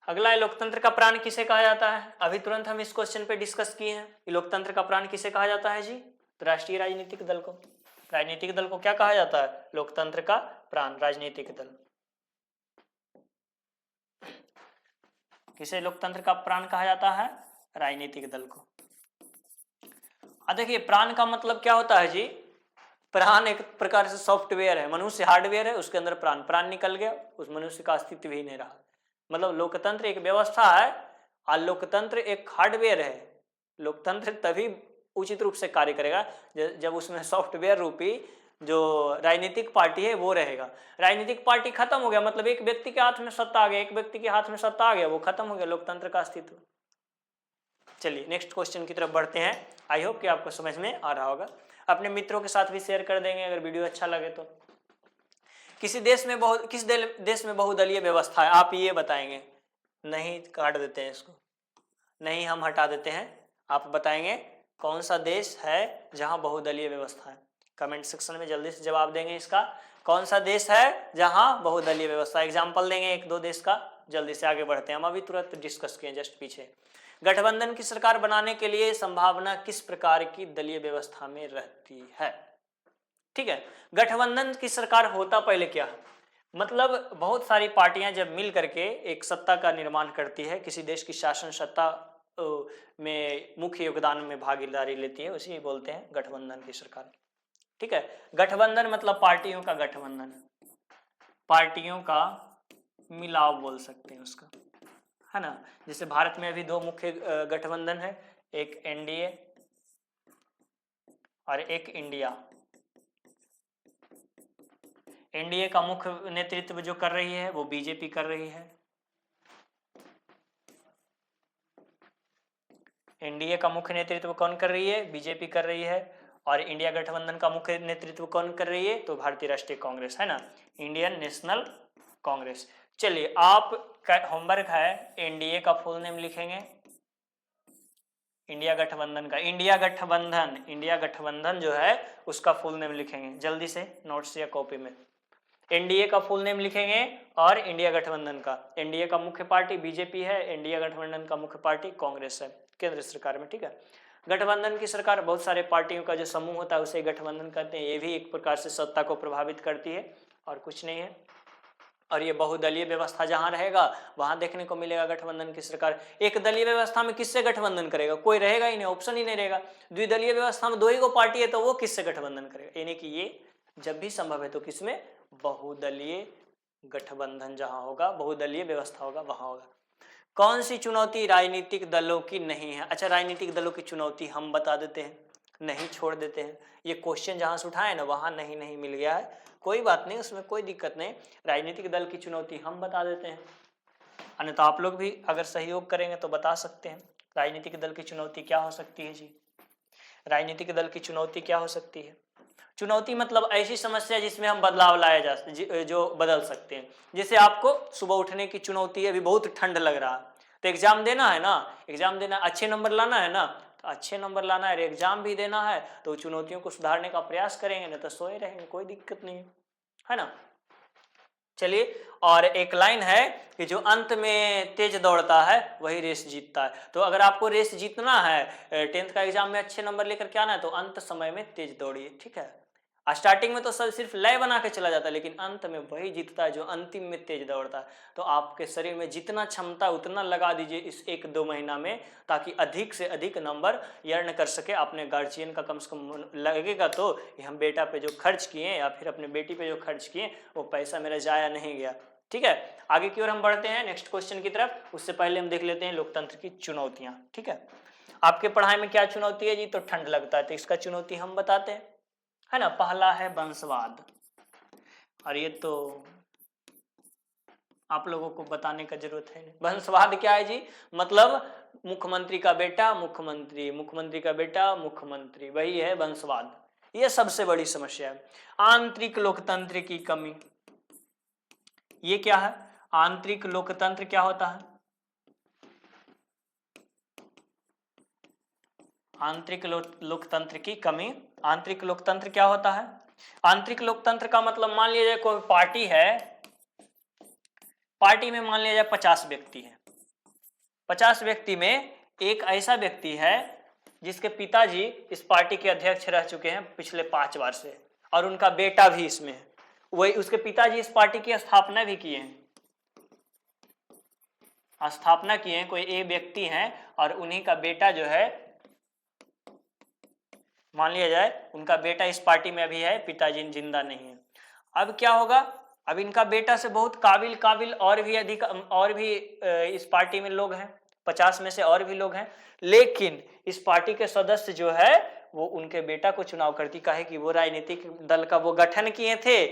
Speaker 1: अगला है, लोकतंत्र का प्राण किसे कहा जाता है? अभी तुरंत हम इस क्वेश्चन पे डिस्कस किए हैं कि लोकतंत्र का प्राण किसे कहा जाता है जी? तो राष्ट्रीय राजनीतिक दल को। राजनीतिक दल को क्या कहा जाता है? लोकतंत्र का प्राण, राजनीतिक दल। किसे लोकतंत्र का प्राण कहा जाता है? राजनीतिक दल को। देखिए प्राण का मतलब क्या होता है जी? प्राण एक प्रकार से सॉफ्टवेयर है, मनुष्य हार्डवेयर है, उसके अंदर प्राण निकल गया, उस मनुष्य का अस्तित्व ही नहीं रहा। मतलब लोकतंत्र एक व्यवस्था है और लोकतंत्र एक हार्डवेयर है। लोकतंत्र तभी उचित रूप से कार्य करेगा जब उसमें सॉफ्टवेयर रूपी जो राजनीतिक पार्टी है वो रहेगा। राजनीतिक पार्टी खत्म हो गया, मतलब एक व्यक्ति के हाथ में सत्ता आ गया, एक व्यक्ति के हाथ में सत्ता आ गया, वो खत्म हो गया लोकतंत्र का अस्तित्व। चलिए नेक्स्ट क्वेश्चन की तरफ बढ़ते हैं। आई होप कि आपको समझ में आ रहा होगा। अपने मित्रों के साथ भी शेयर कर देंगे अगर वीडियो अच्छा लगे तो। किस देश में बहुदलीय व्यवस्था है? आप ये बताएंगे। नहीं, काट देते हैं इसको, नहीं हम हटा देते हैं। आप बताएंगे कौन सा देश है जहां बहुदलीय व्यवस्था है? कमेंट सेक्शन में जल्दी से जवाब देंगे इसका। कौन सा देश है जहां बहुदलीय व्यवस्था? एग्जाम्पल देंगे 1-2 देश का। जल्दी से आगे बढ़ते हैं, हम अभी तुरंत डिस्कस किए जस्ट पीछे। गठबंधन की सरकार बनाने के लिए संभावना किस प्रकार की दलीय व्यवस्था में रहती है? ठीक है, गठबंधन की सरकार होता पहले क्या? मतलब बहुत सारी पार्टियां जब मिल करके एक सत्ता का निर्माण करती है, किसी देश की शासन सत्ता में मुख्य योगदान में भागीदारी लेती है, उसी बोलते हैं गठबंधन की सरकार। ठीक है, गठबंधन मतलब पार्टियों का गठबंधन। पार्टियों का मिलाव बोल सकते हैं उसका, है ना। जैसे भारत में अभी दो मुख्य गठबंधन है, एक एनडीए और एक इंडिया। एनडीए का मुख्य नेतृत्व जो कर रही है वो बीजेपी कर रही है। एनडीए का मुख्य नेतृत्व कौन कर रही है? बीजेपी कर रही है। और इंडिया गठबंधन का मुख्य नेतृत्व कौन कर रही है? तो भारतीय राष्ट्रीय कांग्रेस, है ना, इंडियन नेशनल कांग्रेस। चलिए, आप होमवर्क है, एनडीए का फुल नेम लिखेंगे, इंडिया गठबंधन का, इंडिया गठबंधन जो है उसका फुल नेम लिखेंगे जल्दी से नोट्स या कॉपी में। एनडीए का फुल नेम लिखेंगे और इंडिया गठबंधन का, एनडीए का मुख्य पार्टी बीजेपी है, इंडिया गठबंधन का मुख्य पार्टी कांग्रेस है केंद्र सरकार में, ठीक है। गठबंधन की सरकार बहुत सारे पार्टियों का जो समूह होता है उसे गठबंधन कहते हैं। ये भी एक प्रकार से सत्ता को प्रभावित करती है और कुछ नहीं है। और ये बहुदलीय व्यवस्था जहां रहेगा वहां देखने को मिलेगा गठबंधन की सरकार। एक दलीय व्यवस्था में किससे गठबंधन करेगा? कोई रहेगा ही नहीं, ऑप्शन ही नहीं रहेगा। द्विदलीय व्यवस्था में दो ही को पार्टी है तो वो किससे गठबंधन करेगा? यानी कि ये जब भी संभव है तो किसमें? बहुदलीय गठबंधन जहां होगा, बहुदलीय व्यवस्था होगा वहां होगा। कौन सी चुनौती राजनीतिक दलों की नहीं है? अच्छा, राजनीतिक दलों की चुनौती हम बता देते हैं, नहीं छोड़ देते हैं। ये क्वेश्चन जहां से उठाए ना वहां नहीं मिल गया है, कोई बात नहीं, उसमें कोई दिक्कत नहीं। राजनीतिक दल की चुनौती हम बता देते हैं, अन्यथा आप लोग भी अगर सहयोग करेंगे तो बता सकते हैं। राजनीतिक दल की चुनौती क्या हो सकती है जी? राजनीतिक दल की चुनौती क्या हो सकती है? चुनौती मतलब ऐसी समस्या जिसमें हम बदलाव लाया जा जो बदल सकते हैं। जैसे आपको सुबह उठने की चुनौती है, अभी बहुत ठंड लग रहा है तो एग्जाम देना है ना, एग्जाम देना, अच्छे नंबर लाना है ना, तो अच्छे नंबर लाना है, एग्जाम भी देना है, तो चुनौतियों को सुधारने का प्रयास करेंगे, ना तो सोए रहेंगे, कोई दिक्कत नहीं है ना। चलिए, और एक लाइन है कि जो अंत में तेज दौड़ता है वही रेस जीतता है। तो अगर आपको रेस जीतना है, 10th का एग्जाम में अच्छे नंबर लेकर के आना है, तो अंत समय में तेज दौड़िए, ठीक है। स्टार्टिंग में तो सब सिर्फ लय बना के चला जाता है, लेकिन अंत में वही जीतता है जो अंतिम में तेज दौड़ता है। तो आपके शरीर में जितना क्षमता उतना लगा दीजिए इस 1-2 महीना में, ताकि अधिक से अधिक नंबर अर्न कर सके। अपने गार्जियन का कम से कम लगेगा तो कि हम बेटा पे जो खर्च किए या फिर अपने बेटी पे जो खर्च किए वो पैसा मेरा जाया नहीं गया, ठीक है। आगे की ओर हम बढ़ते हैं नेक्स्ट क्वेश्चन की तरफ। उससे पहले हम देख लेते हैं लोकतंत्र की चुनौतियां, ठीक है। आपके पढ़ाई में क्या चुनौती है जी? तो ठंड लगता है, तो इसका चुनौती हम बताते हैं, है ना। पहला है वंशवाद, और ये तो आप लोगों को बताने का जरूरत है नहीं। वंशवाद क्या है जी? मतलब मुख्यमंत्री का बेटा मुख्यमंत्री, मुख्यमंत्री का बेटा मुख्यमंत्री, वही है वंशवाद। ये सबसे बड़ी समस्या है। आंतरिक लोकतंत्र की कमी, ये क्या है? आंतरिक लोकतंत्र क्या होता है? आंतरिक लोकतंत्र की कमी। आंतरिक लोकतंत्र क्या होता है? आंतरिक लोकतंत्र का मतलब, मान लिया जाए कोई पार्टी है, पार्टी में मान लिया जाए 50 व्यक्ति हैं, 50 व्यक्ति में एक ऐसा व्यक्ति है जिसके पिताजी इस पार्टी के अध्यक्ष रह चुके हैं पिछले 5 बार से, और उनका बेटा भी इसमें है। वही उसके पिताजी इस पार्टी की स्थापना भी किए हैं, स्थापना किए हैं, कोई एक व्यक्ति हैं, और उन्हीं का बेटा जो है, मान लिया जाए उनका बेटा इस पार्टी में अभी है, पिताजी जिंदा नहीं है। अब क्या होगा? अब इनका बेटा से बहुत काबिल और भी अधिक, और भी इस पार्टी में लोग हैं, 50 में से और भी लोग हैं, लेकिन इस पार्टी के सदस्य जो है वो उनके बेटा को चुनाव करती, काहे कि वो राजनीतिक दल का वो गठन किए थे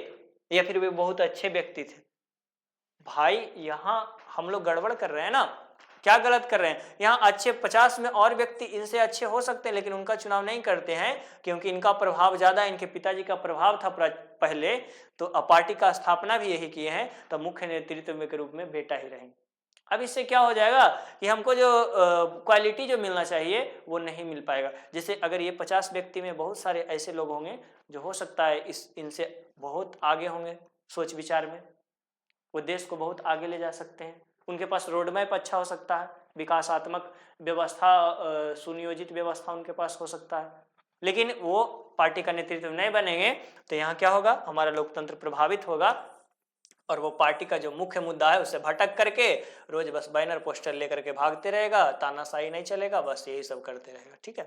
Speaker 1: या फिर वे बहुत अच्छे व्यक्ति थे। भाई यहाँ हम लोग गड़बड़ कर रहे हैं ना, क्या गलत कर रहे हैं? यहाँ अच्छे 50 में और व्यक्ति इनसे अच्छे हो सकते हैं, लेकिन उनका चुनाव नहीं करते हैं क्योंकि इनका प्रभाव ज्यादा, इनके पिताजी का प्रभाव था पहले, तो पार्टी का स्थापना भी यही किए हैं, तो मुख्य नेतृत्व के रूप में बेटा ही रहेंगे। अब इससे क्या हो जाएगा कि हमको जो क्वालिटी जो मिलना चाहिए वो नहीं मिल पाएगा। जैसे अगर ये 50 व्यक्ति में बहुत सारे ऐसे लोग होंगे जो हो सकता है इनसे बहुत आगे होंगे सोच विचार में, वो देश को बहुत आगे ले जा सकते हैं, उनके पास रोड मैप अच्छा हो सकता है, विकासात्मक व्यवस्था, सुनियोजित व्यवस्था उनके पास हो सकता है, लेकिन वो पार्टी का नेतृत्व नहीं बनेंगे तो यहाँ क्या होगा? हमारा लोकतंत्र प्रभावित होगा, और वो पार्टी का जो मुख्य मुद्दा है उससे भटक करके रोज बस बैनर पोस्टर लेकर के भागते रहेगा, तानाशाही नहीं चलेगा, बस यही सब करते रहेगा, ठीक है।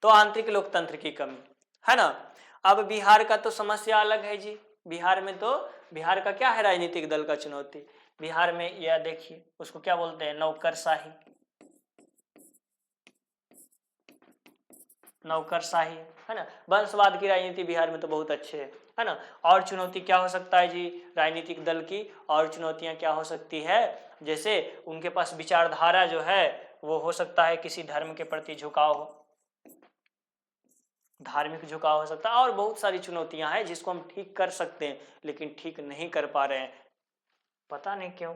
Speaker 1: तो आंतरिक लोकतंत्र की कमी है ना। अब बिहार का तो समस्या अलग है जी, बिहार में तो बिहार का क्या है राजनीतिक दल का चुनौती? बिहार में यह देखिए उसको क्या बोलते हैं, नौकरशाही। नौकरशाही है ना, वंशवाद की राजनीति बिहार में तो बहुत अच्छे है ना। और चुनौती क्या हो सकता है जी राजनीतिक दल की? और चुनौतियां क्या हो सकती है? जैसे उनके पास विचारधारा जो है वो हो सकता है किसी धर्म के प्रति झुकाव हो, धार्मिक झुकाव हो सकता है, और बहुत सारी चुनौतियां हैं जिसको हम ठीक कर सकते हैं लेकिन ठीक नहीं कर पा रहे हैं, पता नहीं क्यों।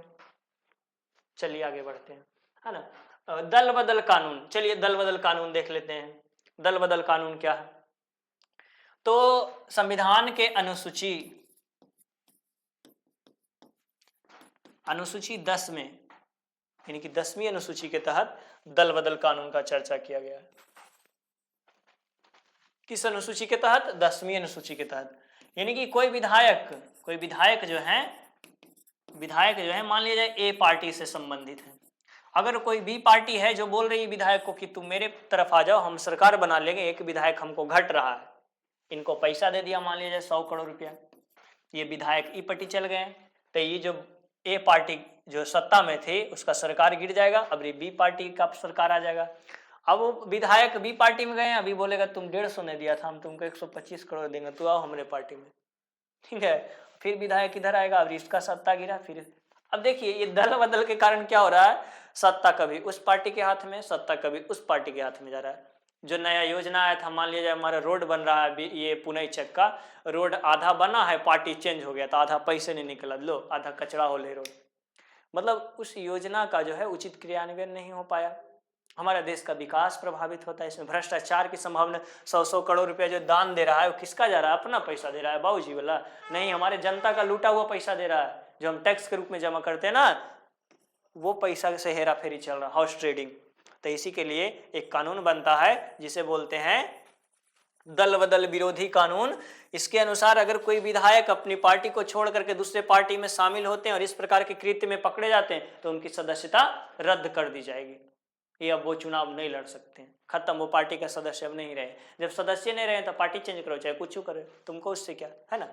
Speaker 1: चलिए आगे बढ़ते हैं, है ना। दल बदल कानून, चलिए दल बदल कानून देख लेते हैं। दल बदल कानून क्या है? तो संविधान के अनुसूची 10 में, यानी कि 10वीं अनुसूची के तहत दल बदल कानून का चर्चा किया गया है। किस अनुसूची के तहत? 10वीं अनुसूची के तहत। यानी कि कोई विधायक जो है मान लिया जाए ए पार्टी से संबंधित है, अगर कोई बी पार्टी है जो बोल रही है विधायक को कि तुम मेरे तरफ आ जाओ, हम सरकार बना लेंगे, एक विधायक हमको घट रहा है, इनको पैसा दे दिया मान लिया जाए 100 करोड़ रुपया, ये विधायक ई पार्टी चल गए, तो ये जो ए पार्टी जो सत्ता में थे उसका सरकार गिर जाएगा, अब बी पार्टी का सरकार आ जाएगा। अब वो विधायक बी पार्टी में गए, अभी बोलेगा तुम 150 ने दिया था, हम तुमको 125 करोड़ देंगे, तो आओ हमारे पार्टी में, ठीक है। फिर विधायक इधर आएगा, अब इसका सत्ता गिरा, फिर अब देखिए ये दल बदल के कारण क्या हो रहा है, सत्ता कभी उस पार्टी के हाथ में, सत्ता कभी उस पार्टी के हाथ में जा रहा है। जो नया योजना आया था, मान लीजिए हमारा रोड बन रहा है, ये पुनई चक का रोड आधा बना है, पार्टी चेंज हो गया, तो आधा पैसे नहीं निकला, लो आधा कचरा हो ले रोड, मतलब उस योजना का जो है उचित क्रियान्वयन नहीं हो पाया, हमारा देश का विकास प्रभावित होता है। इसमें भ्रष्टाचार की संभावना, 100 करोड़ रुपया जो दान दे रहा है वो किसका जा रहा है? अपना पैसा दे रहा है, बाबूजी वाला नहीं, हमारे जनता का लूटा हुआ पैसा दे रहा है, जो हम टैक्स के रूप में जमा करते हैं ना, वो पैसा से हेरा फेरी चल रहा है, हाउस ट्रेडिंग। तो इसी के लिए एक कानून बनता है जिसे बोलते हैं दल बदल विरोधी कानून। इसके अनुसार अगर कोई विधायक अपनी पार्टी को छोड़ करके दूसरे पार्टी में शामिल होते हैं और इस प्रकार के कृत्य में पकड़े जाते हैं तो उनकी सदस्यता रद्द कर दी जाएगी, ये अब वो चुनाव नहीं लड़ सकते हैं, खत्म, वो पार्टी का सदस्य अब नहीं रहे। जब सदस्य नहीं रहे तो पार्टी चेंज करो, चाहे कुछ करो, तुमको उससे क्या है ना।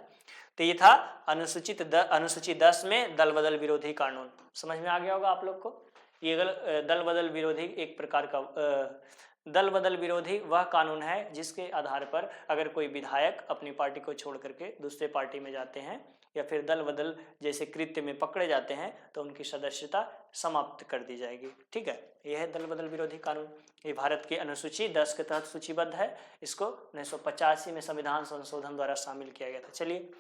Speaker 1: तो ये था अनुसूची 10 में दल बदल विरोधी कानून, समझ में आ गया होगा आप लोग को। ये दल बदल विरोधी एक प्रकार का दल बदल विरोधी वह कानून है जिसके आधार पर अगर कोई विधायक अपनी पार्टी को छोड़ करके दूसरे पार्टी में जाते हैं या फिर दल बदल जैसे कृत्य में पकड़े जाते हैं तो उनकी सदस्यता समाप्त कर दी जाएगी, ठीक है। यह है दल बदल विरोधी कानून, ये भारत की अनुसूची 10 के तहत सूचीबद्ध है, इसको 1985 में संविधान संशोधन द्वारा शामिल किया गया था। चलिए,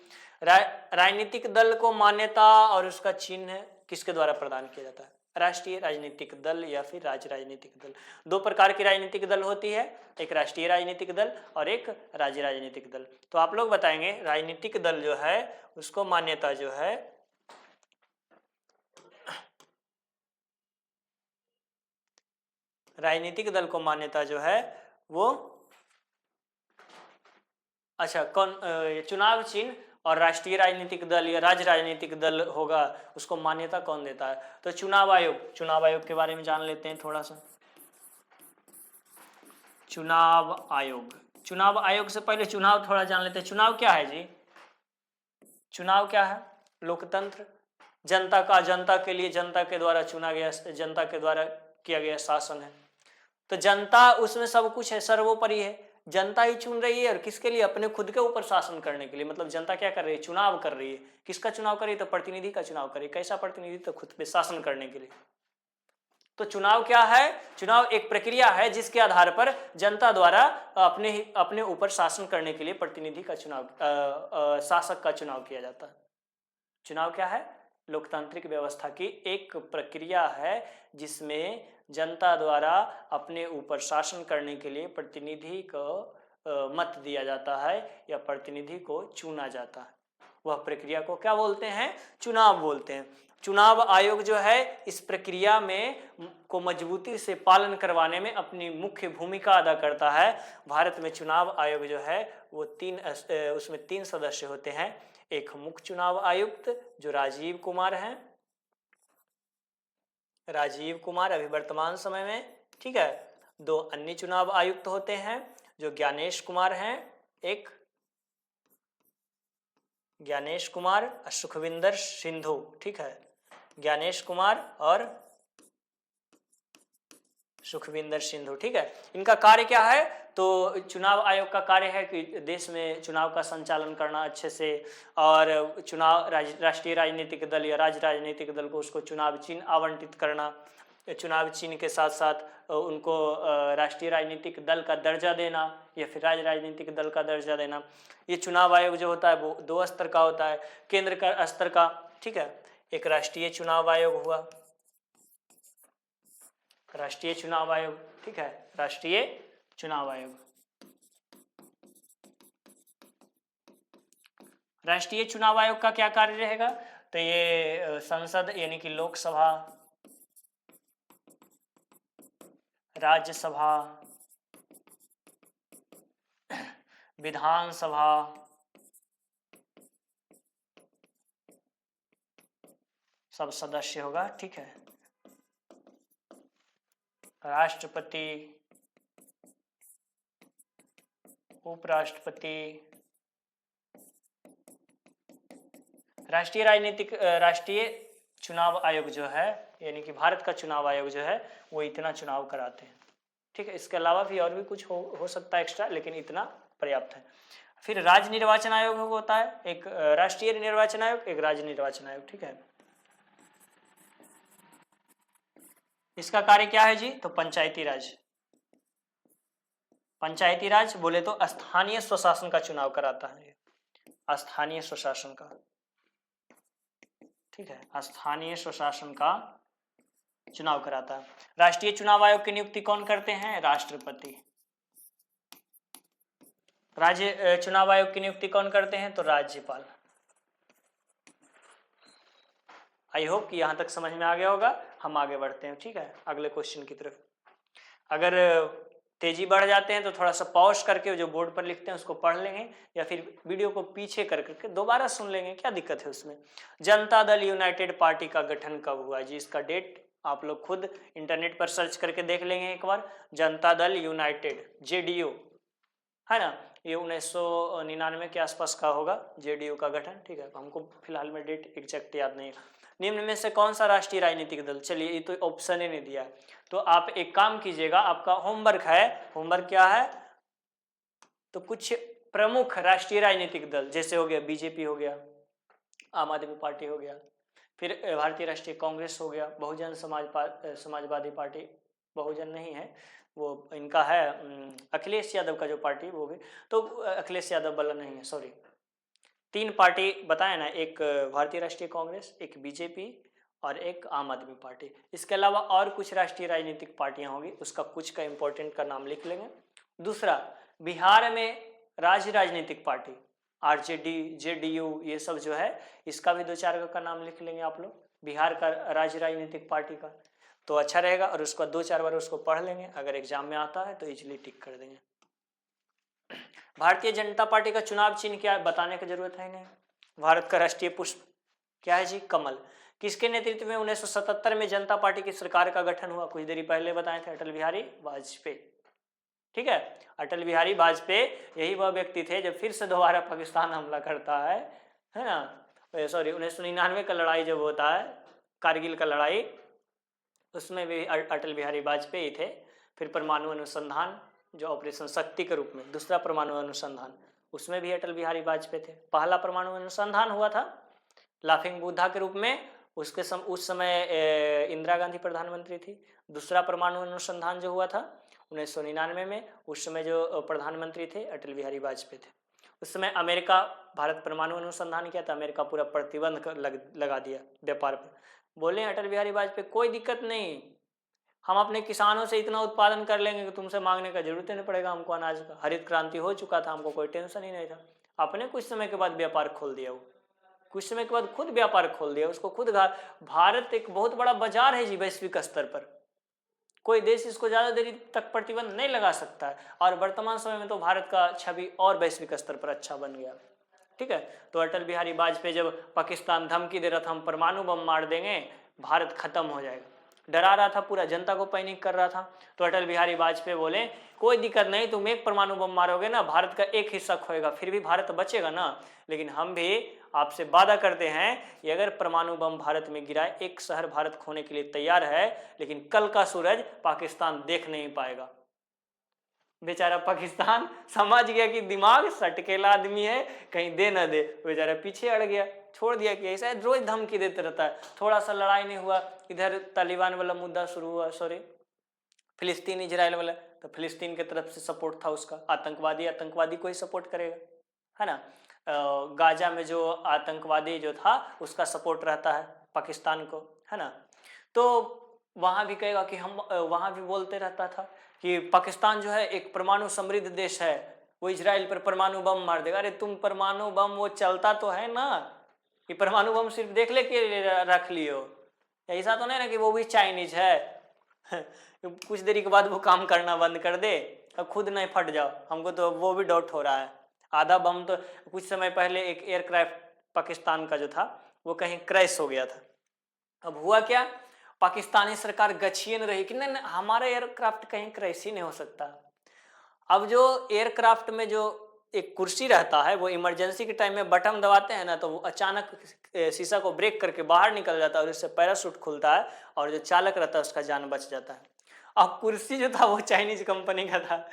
Speaker 1: राजनीतिक दल को मान्यता और उसका चिन्ह किसके द्वारा प्रदान किया जाता है? राष्ट्रीय राजनीतिक दल या फिर राज्य राजनीतिक दल। दो प्रकार की राजनीतिक दल होती है, एक राष्ट्रीय राजनीतिक दल और एक राज्य राजनीतिक दल। तो आप लोग बताएंगे राजनीतिक दल जो है उसको मान्यता जो है राजनीतिक दल को मान्यता जो है वो अच्छा कौन चुनाव चिन्ह और राष्ट्रीय राजनीतिक दल या राज्य राजनीतिक दल होगा उसको मान्यता कौन देता है? तो चुनाव आयोग के बारे में जान लेते हैं थोड़ा सा। चुनाव आयोग से पहले चुनाव थोड़ा जान लेते हैं। चुनाव क्या है जी? चुनाव क्या है? लोकतंत्र, जनता के लिए जनता के द्वारा चुना गया, जनता के द्वारा किया गया शासन है। तो जनता उसमें सब कुछ है, सर्वोपरि है, जनता ही चुन रही है और किसके लिए? अपने खुद के ऊपर शासन करने के लिए। मतलब जनता क्या कर रही है? चुनाव कर रही है। किसका चुनाव कर रही है? तो प्रतिनिधि का चुनाव कर रही है। कैसा प्रतिनिधि? तो खुद पे शासन करने के लिए। तो चुनाव क्या है? चुनाव एक प्रक्रिया है जिसके आधार पर जनता द्वारा अपने ऊपर शासन करने के लिए प्रतिनिधि का चुनाव, शासक का चुनाव किया जाता है। चुनाव क्या है? लोकतांत्रिक व्यवस्था की एक प्रक्रिया है जिसमें जनता द्वारा अपने ऊपर शासन करने के लिए प्रतिनिधि को मत दिया जाता है या प्रतिनिधि को चुना जाता है। वह प्रक्रिया को क्या बोलते हैं? चुनाव बोलते हैं। चुनाव आयोग जो है इस प्रक्रिया में को मजबूती से पालन करवाने में अपनी मुख्य भूमिका अदा करता है। भारत में चुनाव आयोग जो है वो उसमें 3 सदस्य होते हैं। एक मुख्य चुनाव आयुक्त जो राजीव कुमार हैं, राजीव कुमार अभी वर्तमान समय में, ठीक है। 2 अन्य चुनाव आयुक्त होते हैं जो ज्ञानेश कुमार हैं, एक ज्ञानेश कुमार, सुखविंदर सिंधु, ठीक है, ज्ञानेश कुमार और सुखविंदर सिंधु, ठीक है। इनका कार्य क्या है? तो चुनाव आयोग का कार्य है कि देश में चुनाव का संचालन करना अच्छे से, और चुनाव राष्ट्रीय राजनीतिक दल या राज्य राजनीतिक दल को उसको चुनाव चिन्ह आवंटित करना, चुनाव चिन्ह के साथ साथ उनको राष्ट्रीय राजनीतिक दल का दर्जा देना या फिर राज्य राजनीतिक दल का दर्जा देना। ये चुनाव आयोग जो होता है वो 2 स्तर का होता है, केंद्र का स्तर का, ठीक है, एक राष्ट्रीय चुनाव आयोग हुआ, राष्ट्रीय चुनाव आयोग, ठीक है, राष्ट्रीय चुनाव आयोग। राष्ट्रीय चुनाव आयोग का क्या कार्य रहेगा? तो ये संसद यानी कि लोकसभा, राज्यसभा, विधानसभा, सब सदस्य होगा, ठीक है, राष्ट्रपति, उपराष्ट्रपति, राष्ट्रीय चुनाव आयोग जो है यानी कि भारत का चुनाव आयोग जो है वो इतना चुनाव कराते हैं, ठीक है। इसके अलावा भी और भी कुछ हो सकता है एक्स्ट्रा, लेकिन इतना पर्याप्त है। फिर राज्य निर्वाचन आयोग होता है, एक राष्ट्रीय निर्वाचन आयोग, एक राज्य निर्वाचन आयोग, ठीक है। इसका कार्य क्या है जी? तो पंचायती राज, पंचायती राज बोले तो स्थानीय स्वशासन का चुनाव कराता है, स्थानीय स्वशासन का, ठीक है, स्थानीय स्वशासन का चुनाव कराता है। राष्ट्रीय चुनाव आयोग की नियुक्ति कौन करते हैं? राष्ट्रपति। राज्य चुनाव आयोग की नियुक्ति कौन करते हैं? तो राज्यपाल। आई होप कि यहां तक समझ में आ गया होगा। हम आगे बढ़ते हैं, ठीक है, अगले क्वेश्चन की तरफ। अगर तेजी बढ़ जाते हैं तो थोड़ा सा पॉज करके जो बोर्ड पर लिखते हैं उसको पढ़ लेंगे, या फिर वीडियो को पीछे कर करके दोबारा सुन लेंगे, क्या दिक्कत है उसमें। जनता दल यूनाइटेड पार्टी का गठन कब हुआ जी? इसका डेट आप लोग खुद इंटरनेट पर सर्च करके देख लेंगे एक बार। जनता दल यूनाइटेड, जेडीयू है ना, ये 1999 के आसपास का होगा जेडीयू का गठन, ठीक है। हमको फिलहाल में डेट एग्जैक्ट याद नहीं है। निम्न में से कौन सा राष्ट्रीय राजनीतिक दल, चलिए ये तो ऑप्शन ही नहीं दिया, तो आप एक काम कीजिएगा, आपका होमवर्क है, होमवर्क क्या है, तो कुछ प्रमुख राष्ट्रीय राजनीतिक दल जैसे हो गया बीजेपी हो गया, आम आदमी पार्टी हो गया, फिर भारतीय राष्ट्रीय कांग्रेस हो गया, बहुजन समाजवादी पार्टी, बहुजन नहीं है वो, इनका है अखिलेश यादव का जो पार्टी, वो भी तो अखिलेश यादव वाला नहीं है, सॉरी। 3 पार्टी बताए ना, एक भारतीय राष्ट्रीय कांग्रेस, एक बीजेपी और एक आम आदमी पार्टी। इसके अलावा और कुछ राष्ट्रीय राजनीतिक पार्टियां होंगी, उसका कुछ का इंपॉर्टेंट का नाम लिख लेंगे। दूसरा, बिहार में राज्य राजनीतिक पार्टी आरजेडी, जेडीयू, ये सब जो है, इसका भी 2-4 का नाम लिख लेंगे आप लोग, बिहार का राज्य राजनीतिक पार्टी का, तो अच्छा रहेगा। और उसको 2-4 बार उसको पढ़ लेंगे, अगर एग्जाम में आता है तो इजीली टिक कर देंगे। भारतीय जनता पार्टी का चुनाव चिन्ह क्या है बताने की जरूरत है नहीं। भारत का राष्ट्रीय पुष्प क्या है जी? कमल। किसके नेतृत्व में 1977 में जनता पार्टी की सरकार का गठन हुआ? कुछ देरी पहले बताए थे, अटल बिहारी वाजपेयी, ठीक है। अटल बिहारी वाजपेयी यही वह व्यक्ति थे जब फिर से दोबारा पाकिस्तान हमला करता है ना, सॉरी 1999 का लड़ाई जब होता है, कारगिल का लड़ाई, उसमें भी अटल बिहारी वाजपेयी थे। फिर परमाणु अनुसंधान जो ऑपरेशन शक्ति के रूप में, दूसरा परमाणु अनुसंधान, उसमें भी अटल बिहारी वाजपेयी थे। पहला परमाणु अनुसंधान हुआ था लाफिंग बुद्धा के रूप में, उस समय इंदिरा गांधी प्रधानमंत्री थी। दूसरा परमाणु अनुसंधान जो हुआ था 1999 में, उस समय जो प्रधानमंत्री थे अटल बिहारी वाजपेयी थे। उस समय अमेरिका भारत परमाणु अनुसंधान किया था, अमेरिका पूरा प्रतिबंध लगा दिया व्यापार पर। बोले अटल बिहारी वाजपेयी कोई दिक्कत नहीं, हम अपने किसानों से इतना उत्पादन कर लेंगे कि तुमसे मांगने का जरूरत ही नहीं पड़ेगा हमको अनाज का। हरित क्रांति हो चुका था, हमको कोई टेंशन ही नहीं था। अपने कुछ समय के बाद व्यापार खोल दिया, वो कुछ समय के बाद खुद व्यापार खोल दिया, उसको खुद। भारत एक बहुत बड़ा बाजार है जी वैश्विक स्तर पर, कोई देश इसको ज्यादा देरी तक प्रतिबंध नहीं लगा सकता है। और वर्तमान समय में तो भारत का छवि और वैश्विक स्तर पर अच्छा बन गया, ठीक है। तो अटल बिहारी वाजपेयी जब पाकिस्तान धमकी दे रहा था हम परमाणु बम मार देंगे, भारत खत्म हो जाएगा, डरा रहा था, पूरा जनता को पैनिक कर रहा था। तो अटल बिहारी वाजपेयी बोले कोई दिक्कत नहीं, तुम एक परमाणु बम मारोगे ना, भारत का एक हिस्सा खोएगा, फिर भी भारत बचेगा ना। लेकिन हम भी आपसे वादा करते हैं कि अगर परमाणु बम भारत में गिराए, एक शहर भारत खोने के लिए तैयार है, लेकिन कल का सूरज पाकिस्तान देख नहीं पाएगा। बेचारा पाकिस्तान समझ गया कि दिमाग सटकेला आदमी है, कहीं दे ना दे, बेचारा पीछे अड़ गया, छोड़ दिया कि ऐसा रोज धमकी देते रहता है। थोड़ा सा लड़ाई नहीं हुआ, इधर तालिबान वाला मुद्दा शुरू हुआ, सॉरी फिलिस्तीन इजराइल वाला, तो फिलिस्तीन की तरफ से सपोर्ट था उसका, आतंकवादी को ही सपोर्ट करेगा, है ना। गाजा में जो आतंकवादी जो था उसका सपोर्ट रहता है पाकिस्तान को, है ना। तो वहां भी कहेगा कि हम, वहां भी बोलते रहता था कि पाकिस्तान जो है एक परमाणु समृद्ध देश है, वो इजराइल पर परमाणु बम मार देगा। अरे तुम परमाणु बम वो चलता तो है ना, कि परमाणु बम सिर्फ देख ले के रख लियो, ऐसा तो नहीं ना कि वो भी चाइनीज है कुछ देरी के बाद वो काम करना बंद कर दे और खुद नहीं फट जाओ। हमको तो वो भी डाउट हो रहा है। आधा बम तो कुछ समय पहले एक एयरक्राफ्ट पाकिस्तान का जो था वो कहीं क्रैश हो गया था। अब हुआ क्या, पाकिस्तानी सरकार गछिए न रही कि नहीं हमारा एयरक्राफ्ट कहीं क्रैश ही नहीं हो सकता। अब जो एयरक्राफ्ट में जो एक कुर्सी रहता है, वो इमरजेंसी के टाइम में बटन दबाते हैं ना, तो वो अचानक शीशा को ब्रेक करके बाहर निकल जाता है और इससे पैराशूट खुलता है और जो चालक रहता है उसका जान बच जाता है। अब कुर्सी जो था वो चाइनीज कंपनी का था।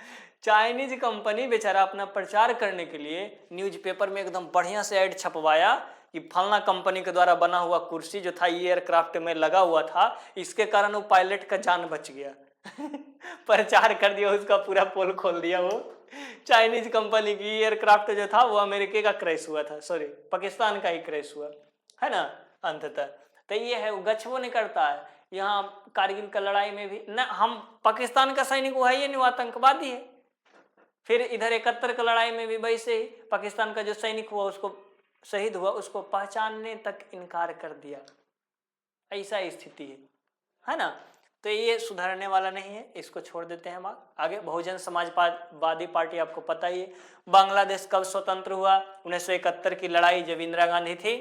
Speaker 1: चाइनीज कंपनी बेचारा अपना प्रचार करने के लिए न्यूज़पेपर में एकदम बढ़िया से ऐड छपवाया कि फलना कंपनी के द्वारा बना हुआ कुर्सी जो था ये एयरक्राफ्ट में लगा हुआ था, इसके कारण वो पायलट का जान बच गया प्रचार कर दिया, उसका पूरा पोल खोल दिया। वो चाइनीज कंपनी की एयरक्राफ्ट जो था वो अमेरिका का क्रैश हुआ था, सॉरी पाकिस्तान का ही क्रैश हुआ, है ना अंततः। तो ये है, वो गछबो नहीं करता है। यहाँ कारगिल का लड़ाई में भी ना, हम पाकिस्तान का सैनिक वो है ही नहीं, वो आतंकवादी है। फिर इधर 71 का लड़ाई में भी वैसे ही पाकिस्तान का जो सैनिक हुआ, उसको शहीद हुआ, उसको पहचानने तक इनकार कर दिया, ऐसा स्थिति है ना। तो ये सुधरने वाला नहीं है, इसको छोड़ देते हैं हम आगे। बहुजन समाजवादी पार्टी आपको पता ही है। बांग्लादेश कब स्वतंत्र हुआ, 1971 की लड़ाई जब इंदिरा गांधी थी,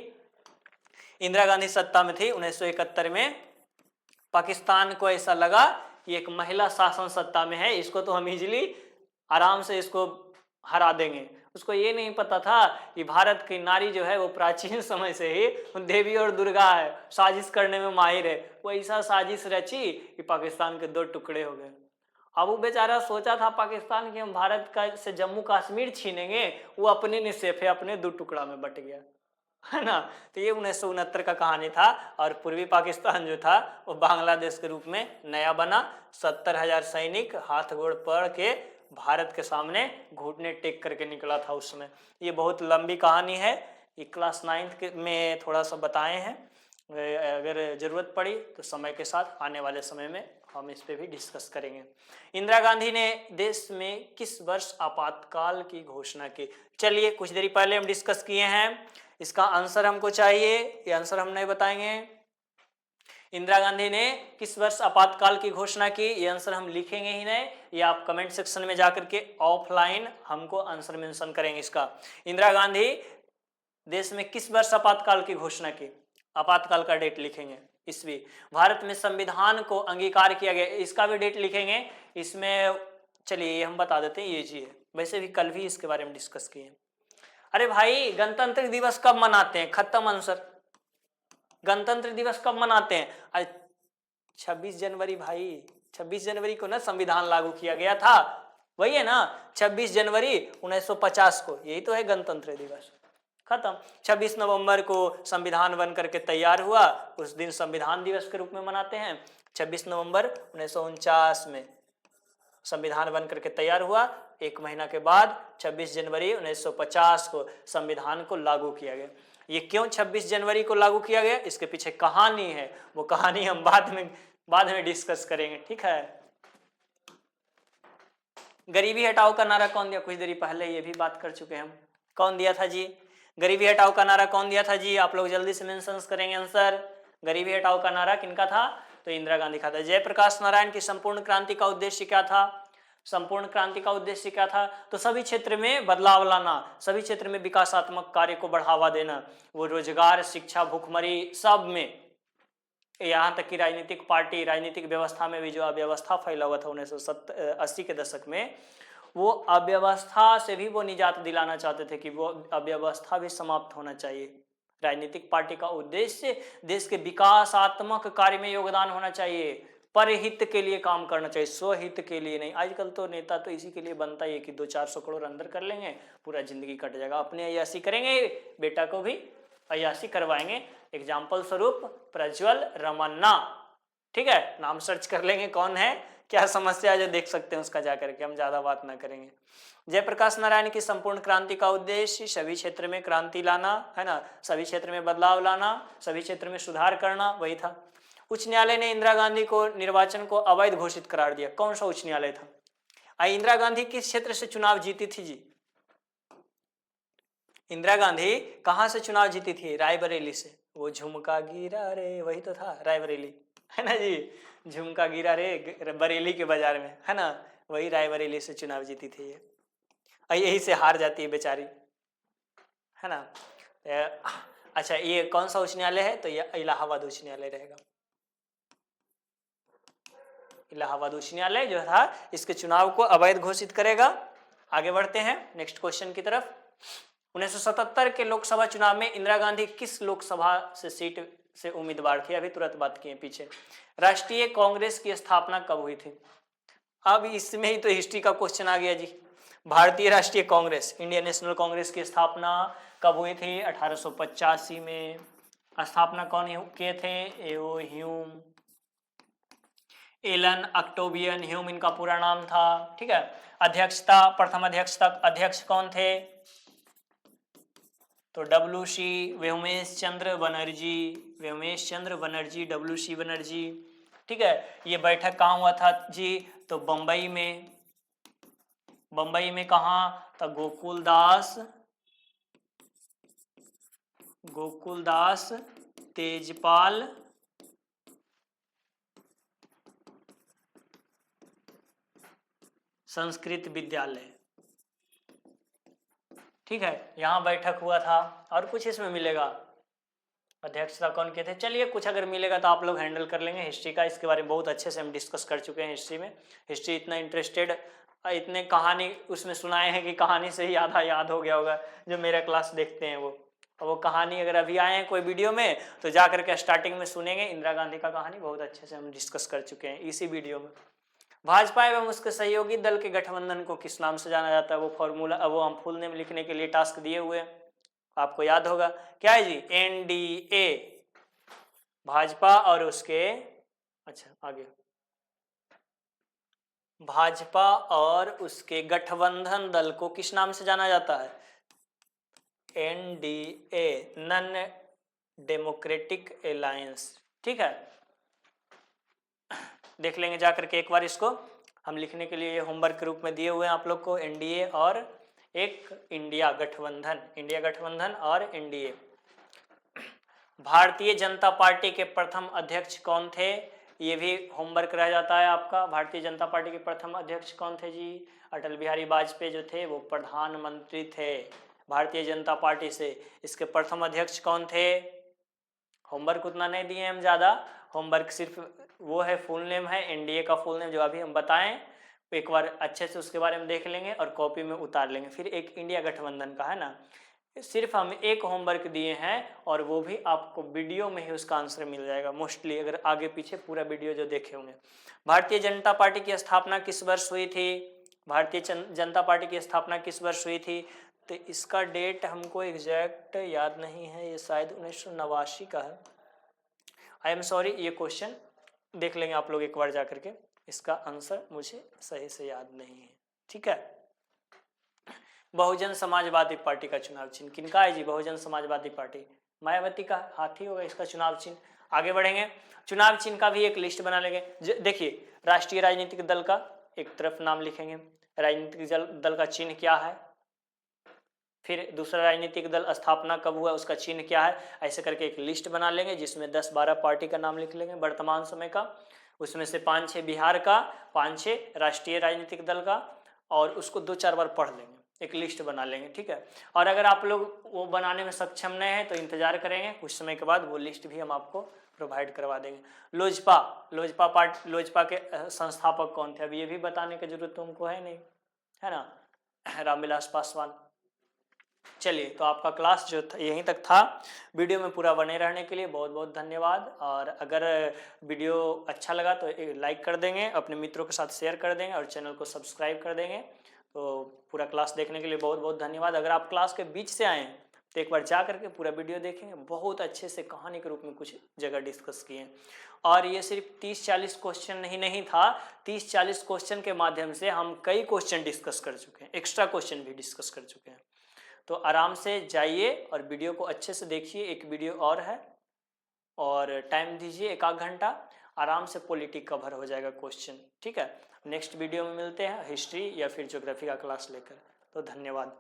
Speaker 1: इंदिरा गांधी सत्ता में थी 1971 में। पाकिस्तान को ऐसा लगा कि एक महिला शासन सत्ता में है, इसको तो हम इजीली आराम से इसको हरा देंगे। उसको ये नहीं पता था कि भारत की नारी जो है वो प्राचीन समय से ही देवी और दुर्गा है, साजिश करने में माहिर है। वो ऐसा साजिश रची कि पाकिस्तान के 2 टुकड़े हो गए। अब वो बेचारा सोचा था पाकिस्तान के हम भारत का से जम्मू कश्मीर छीनेंगे, वो अपने निसेफ है, अपने 2 टुकड़ा में बट गया, है ना। तो ये 1969 का कहानी था। और पूर्वी पाकिस्तान जो था वो बांग्लादेश के रूप में नया बना। 70,000 सैनिक हाथ गोड़ पड़ के भारत के सामने घुटने टेक करके निकला था उस समय। ये बहुत लंबी कहानी है, ये क्लास 9th में थोड़ा सा बताए हैं। अगर जरूरत पड़ी तो समय के साथ आने वाले समय में हम इस पे भी डिस्कस करेंगे। इंदिरा गांधी ने देश में किस वर्ष आपातकाल की घोषणा की? चलिए कुछ देरी पहले हम डिस्कस किए हैं, इसका आंसर हमको चाहिए, ये आंसर हम नहीं बताएंगे। इंदिरा गांधी ने किस वर्ष आपातकाल की घोषणा की, ये आंसर हम लिखेंगे ही नहीं, ये आप कमेंट सेक्शन में जाकर के ऑफलाइन हमको आंसर मेंशन करेंगे इसका। इंदिरा गांधी देश में किस वर्ष आपातकाल की घोषणा की, आपातकाल का डेट लिखेंगे। ईस्वी। भारत में संविधान को अंगीकार किया गया, इसका भी डेट लिखेंगे इसमें। चलिए ये हम बता देते हैं, ये जी है, वैसे भी कल भी इसके बारे में डिस्कस किए। अरे भाई गणतंत्र दिवस कब मनाते हैं? खत्म आंसर। गणतंत्र दिवस कब मनाते हैं? 26 जनवरी भाई, 26 जनवरी को ना संविधान लागू किया गया था, वही है ना 26 जनवरी 1950 को, यही तो है गणतंत्र दिवस। खत्म। 26 नवंबर को संविधान बन करके तैयार हुआ, उस दिन संविधान दिवस के रूप में मनाते हैं। 26 नवंबर 1949 में संविधान बन करके तैयार हुआ, एक महीना के बाद 26 जनवरी 1950 को संविधान को लागू किया गया। ये क्यों 26 जनवरी को लागू किया गया, इसके पीछे कहानी है, वो कहानी हम बाद में डिस्कस करेंगे, ठीक है। गरीबी हटाओ का नारा कौन दिया? कुछ देरी पहले ये भी बात कर चुके हैं हम। कौन दिया था जी? गरीबी हटाओ का नारा कौन दिया था जी? आप लोग जल्दी से मेंशन करेंगे आंसर। गरीबी हटाओ का नारा किनका था? तो इंदिरा गांधी का था। जयप्रकाश नारायण की संपूर्ण क्रांति का उद्देश्य क्या था? संपूर्ण क्रांति का उद्देश्य क्या था? तो सभी क्षेत्र में बदलाव लाना, सभी क्षेत्र में विकासात्मक कार्य को बढ़ावा देना, वो रोजगार, शिक्षा, भूखमरी सब में यहाँ तक कि राजनीतिक पार्टी, राजनीतिक व्यवस्था में भी जो अव्यवस्था फैला हुआ था 1980 के दशक में, वो अव्यवस्था से भी वो निजात दिलाना चाहते थे कि वो अव्यवस्था भी समाप्त होना चाहिए। राजनीतिक पार्टी का उद्देश्य देश के विकासात्मक कार्य में योगदान होना चाहिए, परहित के लिए काम करना चाहिए, स्वहित के लिए नहीं। आजकल तो नेता तो इसी के लिए बनता ही है कि 200-400 करोड़ अंदर कर लेंगे, पूरा जिंदगी कट जाएगा, अपने अय्यासी करेंगे, बेटा को भी अय्यासी करवाएंगे। एग्जाम्पल स्वरूप प्रज्वल रमन्ना, ठीक है, नाम सर्च कर लेंगे कौन है, क्या समस्या है जो देख सकते हैं उसका जाकर के, हम ज्यादा बात ना करेंगे। जयप्रकाश नारायण की संपूर्ण क्रांति का उद्देश्य सभी क्षेत्र में क्रांति लाना है ना, सभी क्षेत्र में बदलाव लाना, सभी क्षेत्र में सुधार करना, वही था। उच्च न्यायालय ने इंदिरा गांधी को निर्वाचन को अवैध घोषित करार दिया। कौन सा उच्च न्यायालय था? इंदिरा गांधी किस क्षेत्र से चुनाव जीती थी जी? इंदिरा गांधी कहां से चुनाव जीती थी? रायबरेली से। वो झुमका गिरा रे, वही तो था रायबरेली, है ना जी, झुमका गिरा रे बरेली के बाजार में, है ना, वही रायबरेली से चुनाव जीती थी ये, यही से हार जाती है बेचारी, है ना। अच्छा, ये कौन सा उच्च न्यायालय है? तो ये इलाहाबाद उच्च न्यायालय रहेगा। इलाहाबाद उच्च न्यायालय जो था इसके चुनाव को अवैध घोषित करेगा। आगे बढ़ते हैं नेक्स्ट क्वेश्चन की तरफ। 1977 के लोकसभा चुनाव में इंदिरा गांधी किस लोकसभा से सीट से उम्मीदवार थी? अभी तुरंत बात किए पीछे। राष्ट्रीय कांग्रेस की स्थापना कब हुई थी? अब इसमें ही तो हिस्ट्री का क्वेश्चन आ गया जी। भारतीय राष्ट्रीय कांग्रेस, इंडियन नेशनल कांग्रेस की स्थापना कब हुई थी? 1885 में। स्थापना कौन किए थे? एओ ह्यूम, एलन ऑक्टेवियन ह्यूम इनका पूरा नाम था, ठीक है। अध्यक्षता, प्रथम अध्यक्ष कौन थे? तो WC व्योमेश चंद्र बनर्जी, WC बनर्जी, ठीक है। ये बैठक कहाँ हुआ था जी? तो बंबई में कहाँ? तो गोकुलदास तेजपाल संस्कृत विद्यालय, ठीक है, यहाँ बैठक हुआ था। और कुछ इसमें मिलेगा? अध्यक्षता कौन के थे? चलिए कुछ अगर मिलेगा तो आप लोग हैंडल कर लेंगे हिस्ट्री का, इसके बारे में बहुत अच्छे से हम डिस्कस कर चुके हैं हिस्ट्री में। हिस्ट्री इतना इंटरेस्टेड, इतने कहानी उसमें सुनाए हैं कि कहानी से ही आधा याद हो गया होगा जो मेरा क्लास देखते हैं वो कहानी अगर अभी आए हैं कोई वीडियो में तो जा करके स्टार्टिंग में सुनेंगे। इंदिरा गांधी का कहानी बहुत अच्छे से हम डिस्कस कर चुके हैं इसी वीडियो में। भाजपा एवं उसके सहयोगी दल के गठबंधन को किस नाम से जाना जाता है? वो फॉर्मूला, वो हम फुल नेम लिखने के लिए टास्क दिए हुए हैं, आपको याद होगा क्या है जी? NDA, भाजपा और उसके, अच्छा आगे, भाजपा और उसके गठबंधन दल को किस नाम से जाना जाता है? NDA, नन डेमोक्रेटिक अलायंस, ठीक है। देख लेंगे जाकर के एक बार इसको, हम लिखने के लिए होमवर्क के रूप में दिए हुए हैं आप लोग को। NDA और एक इंडिया गठबंधन और NDA। भारतीय जनता पार्टी के प्रथम अध्यक्ष कौन थे? ये भी होमवर्क रह जाता है आपका। भारतीय जनता पार्टी के प्रथम अध्यक्ष कौन थे जी? अटल बिहारी वाजपेयी जो थे वो प्रधानमंत्री थे भारतीय जनता पार्टी से। इसके प्रथम अध्यक्ष कौन थे? होमवर्क उतना नहीं दिए हम ज़्यादा, होमवर्क सिर्फ वो है, फुल नेम है NDA का फुल नेम जो अभी हम बताएं, एक बार अच्छे से उसके बारे में देख लेंगे और कॉपी में उतार लेंगे। फिर एक इंडिया गठबंधन का है ना, सिर्फ हम एक होमवर्क दिए हैं और वो भी आपको वीडियो में ही उसका आंसर मिल जाएगा मोस्टली, अगर आगे पीछे पूरा वीडियो जो देखे होंगे। भारतीय जनता पार्टी की स्थापना किस वर्ष हुई थी? भारतीय जनता पार्टी की स्थापना किस वर्ष हुई थी? तो इसका डेट हमको एग्जैक्ट याद नहीं है, ये शायद 1989 का है। आई एम सॉरी, ये क्वेश्चन देख लेंगे आप लोग एक बार जा करके, इसका आंसर मुझे सही से याद नहीं है, ठीक है। बहुजन समाजवादी पार्टी का चुनाव चिन्ह किनका है जी? बहुजन समाजवादी पार्टी, मायावती का हाथी होगा इसका चुनाव चिन्ह। आगे बढ़ेंगे, चुनाव चिन्ह का भी एक लिस्ट बना लेंगे। देखिए, राष्ट्रीय राजनीतिक दल का एक तरफ नाम लिखेंगे, राजनीतिक दल का चिन्ह क्या है, फिर दूसरा राजनीतिक दल स्थापना कब हुआ उसका चिन्ह क्या है, ऐसे करके एक लिस्ट बना लेंगे जिसमें 10-12 पार्टी का नाम लिख लेंगे वर्तमान समय का, उसमें से 5-6 बिहार का, 5-6 राष्ट्रीय राजनीतिक दल का, और उसको 2-4 बार पढ़ लेंगे, एक लिस्ट बना लेंगे, ठीक है। और अगर आप लोग वो बनाने में सक्षम नहीं है तो इंतजार करेंगे, कुछ समय के बाद वो लिस्ट भी हम आपको प्रोवाइड करवा देंगे। लोजपा पार्टी, लोजपा के संस्थापक कौन थे, अब ये भी बताने की जरूरत तुमको है नहीं, है ना, रामविलास पासवान। चलिए, तो आपका क्लास जो था यहीं तक था। वीडियो में पूरा बने रहने के लिए बहुत बहुत धन्यवाद। और अगर वीडियो अच्छा लगा तो लाइक कर देंगे, अपने मित्रों के साथ शेयर कर देंगे और चैनल को सब्सक्राइब कर देंगे। तो पूरा क्लास देखने के लिए बहुत बहुत धन्यवाद। अगर आप क्लास के बीच से आए तो एक बार जा करके पूरा वीडियो देखेंगे, बहुत अच्छे से कहानी के रूप में कुछ जगह डिस्कस किए। और ये सिर्फ 30-40 क्वेश्चन नहीं था, 30-40 क्वेश्चन के माध्यम से हम कई क्वेश्चन डिस्कस कर चुके हैं, एक्स्ट्रा क्वेश्चन भी डिस्कस कर चुके हैं। तो आराम से जाइए और वीडियो को अच्छे से देखिए, एक वीडियो और है, और टाइम दीजिए 1 आध घंटा, आराम से पॉलिटी कवर हो जाएगा क्वेश्चन, ठीक है। नेक्स्ट वीडियो में मिलते हैं हिस्ट्री या फिर ज्योग्राफी का क्लास लेकर। तो धन्यवाद।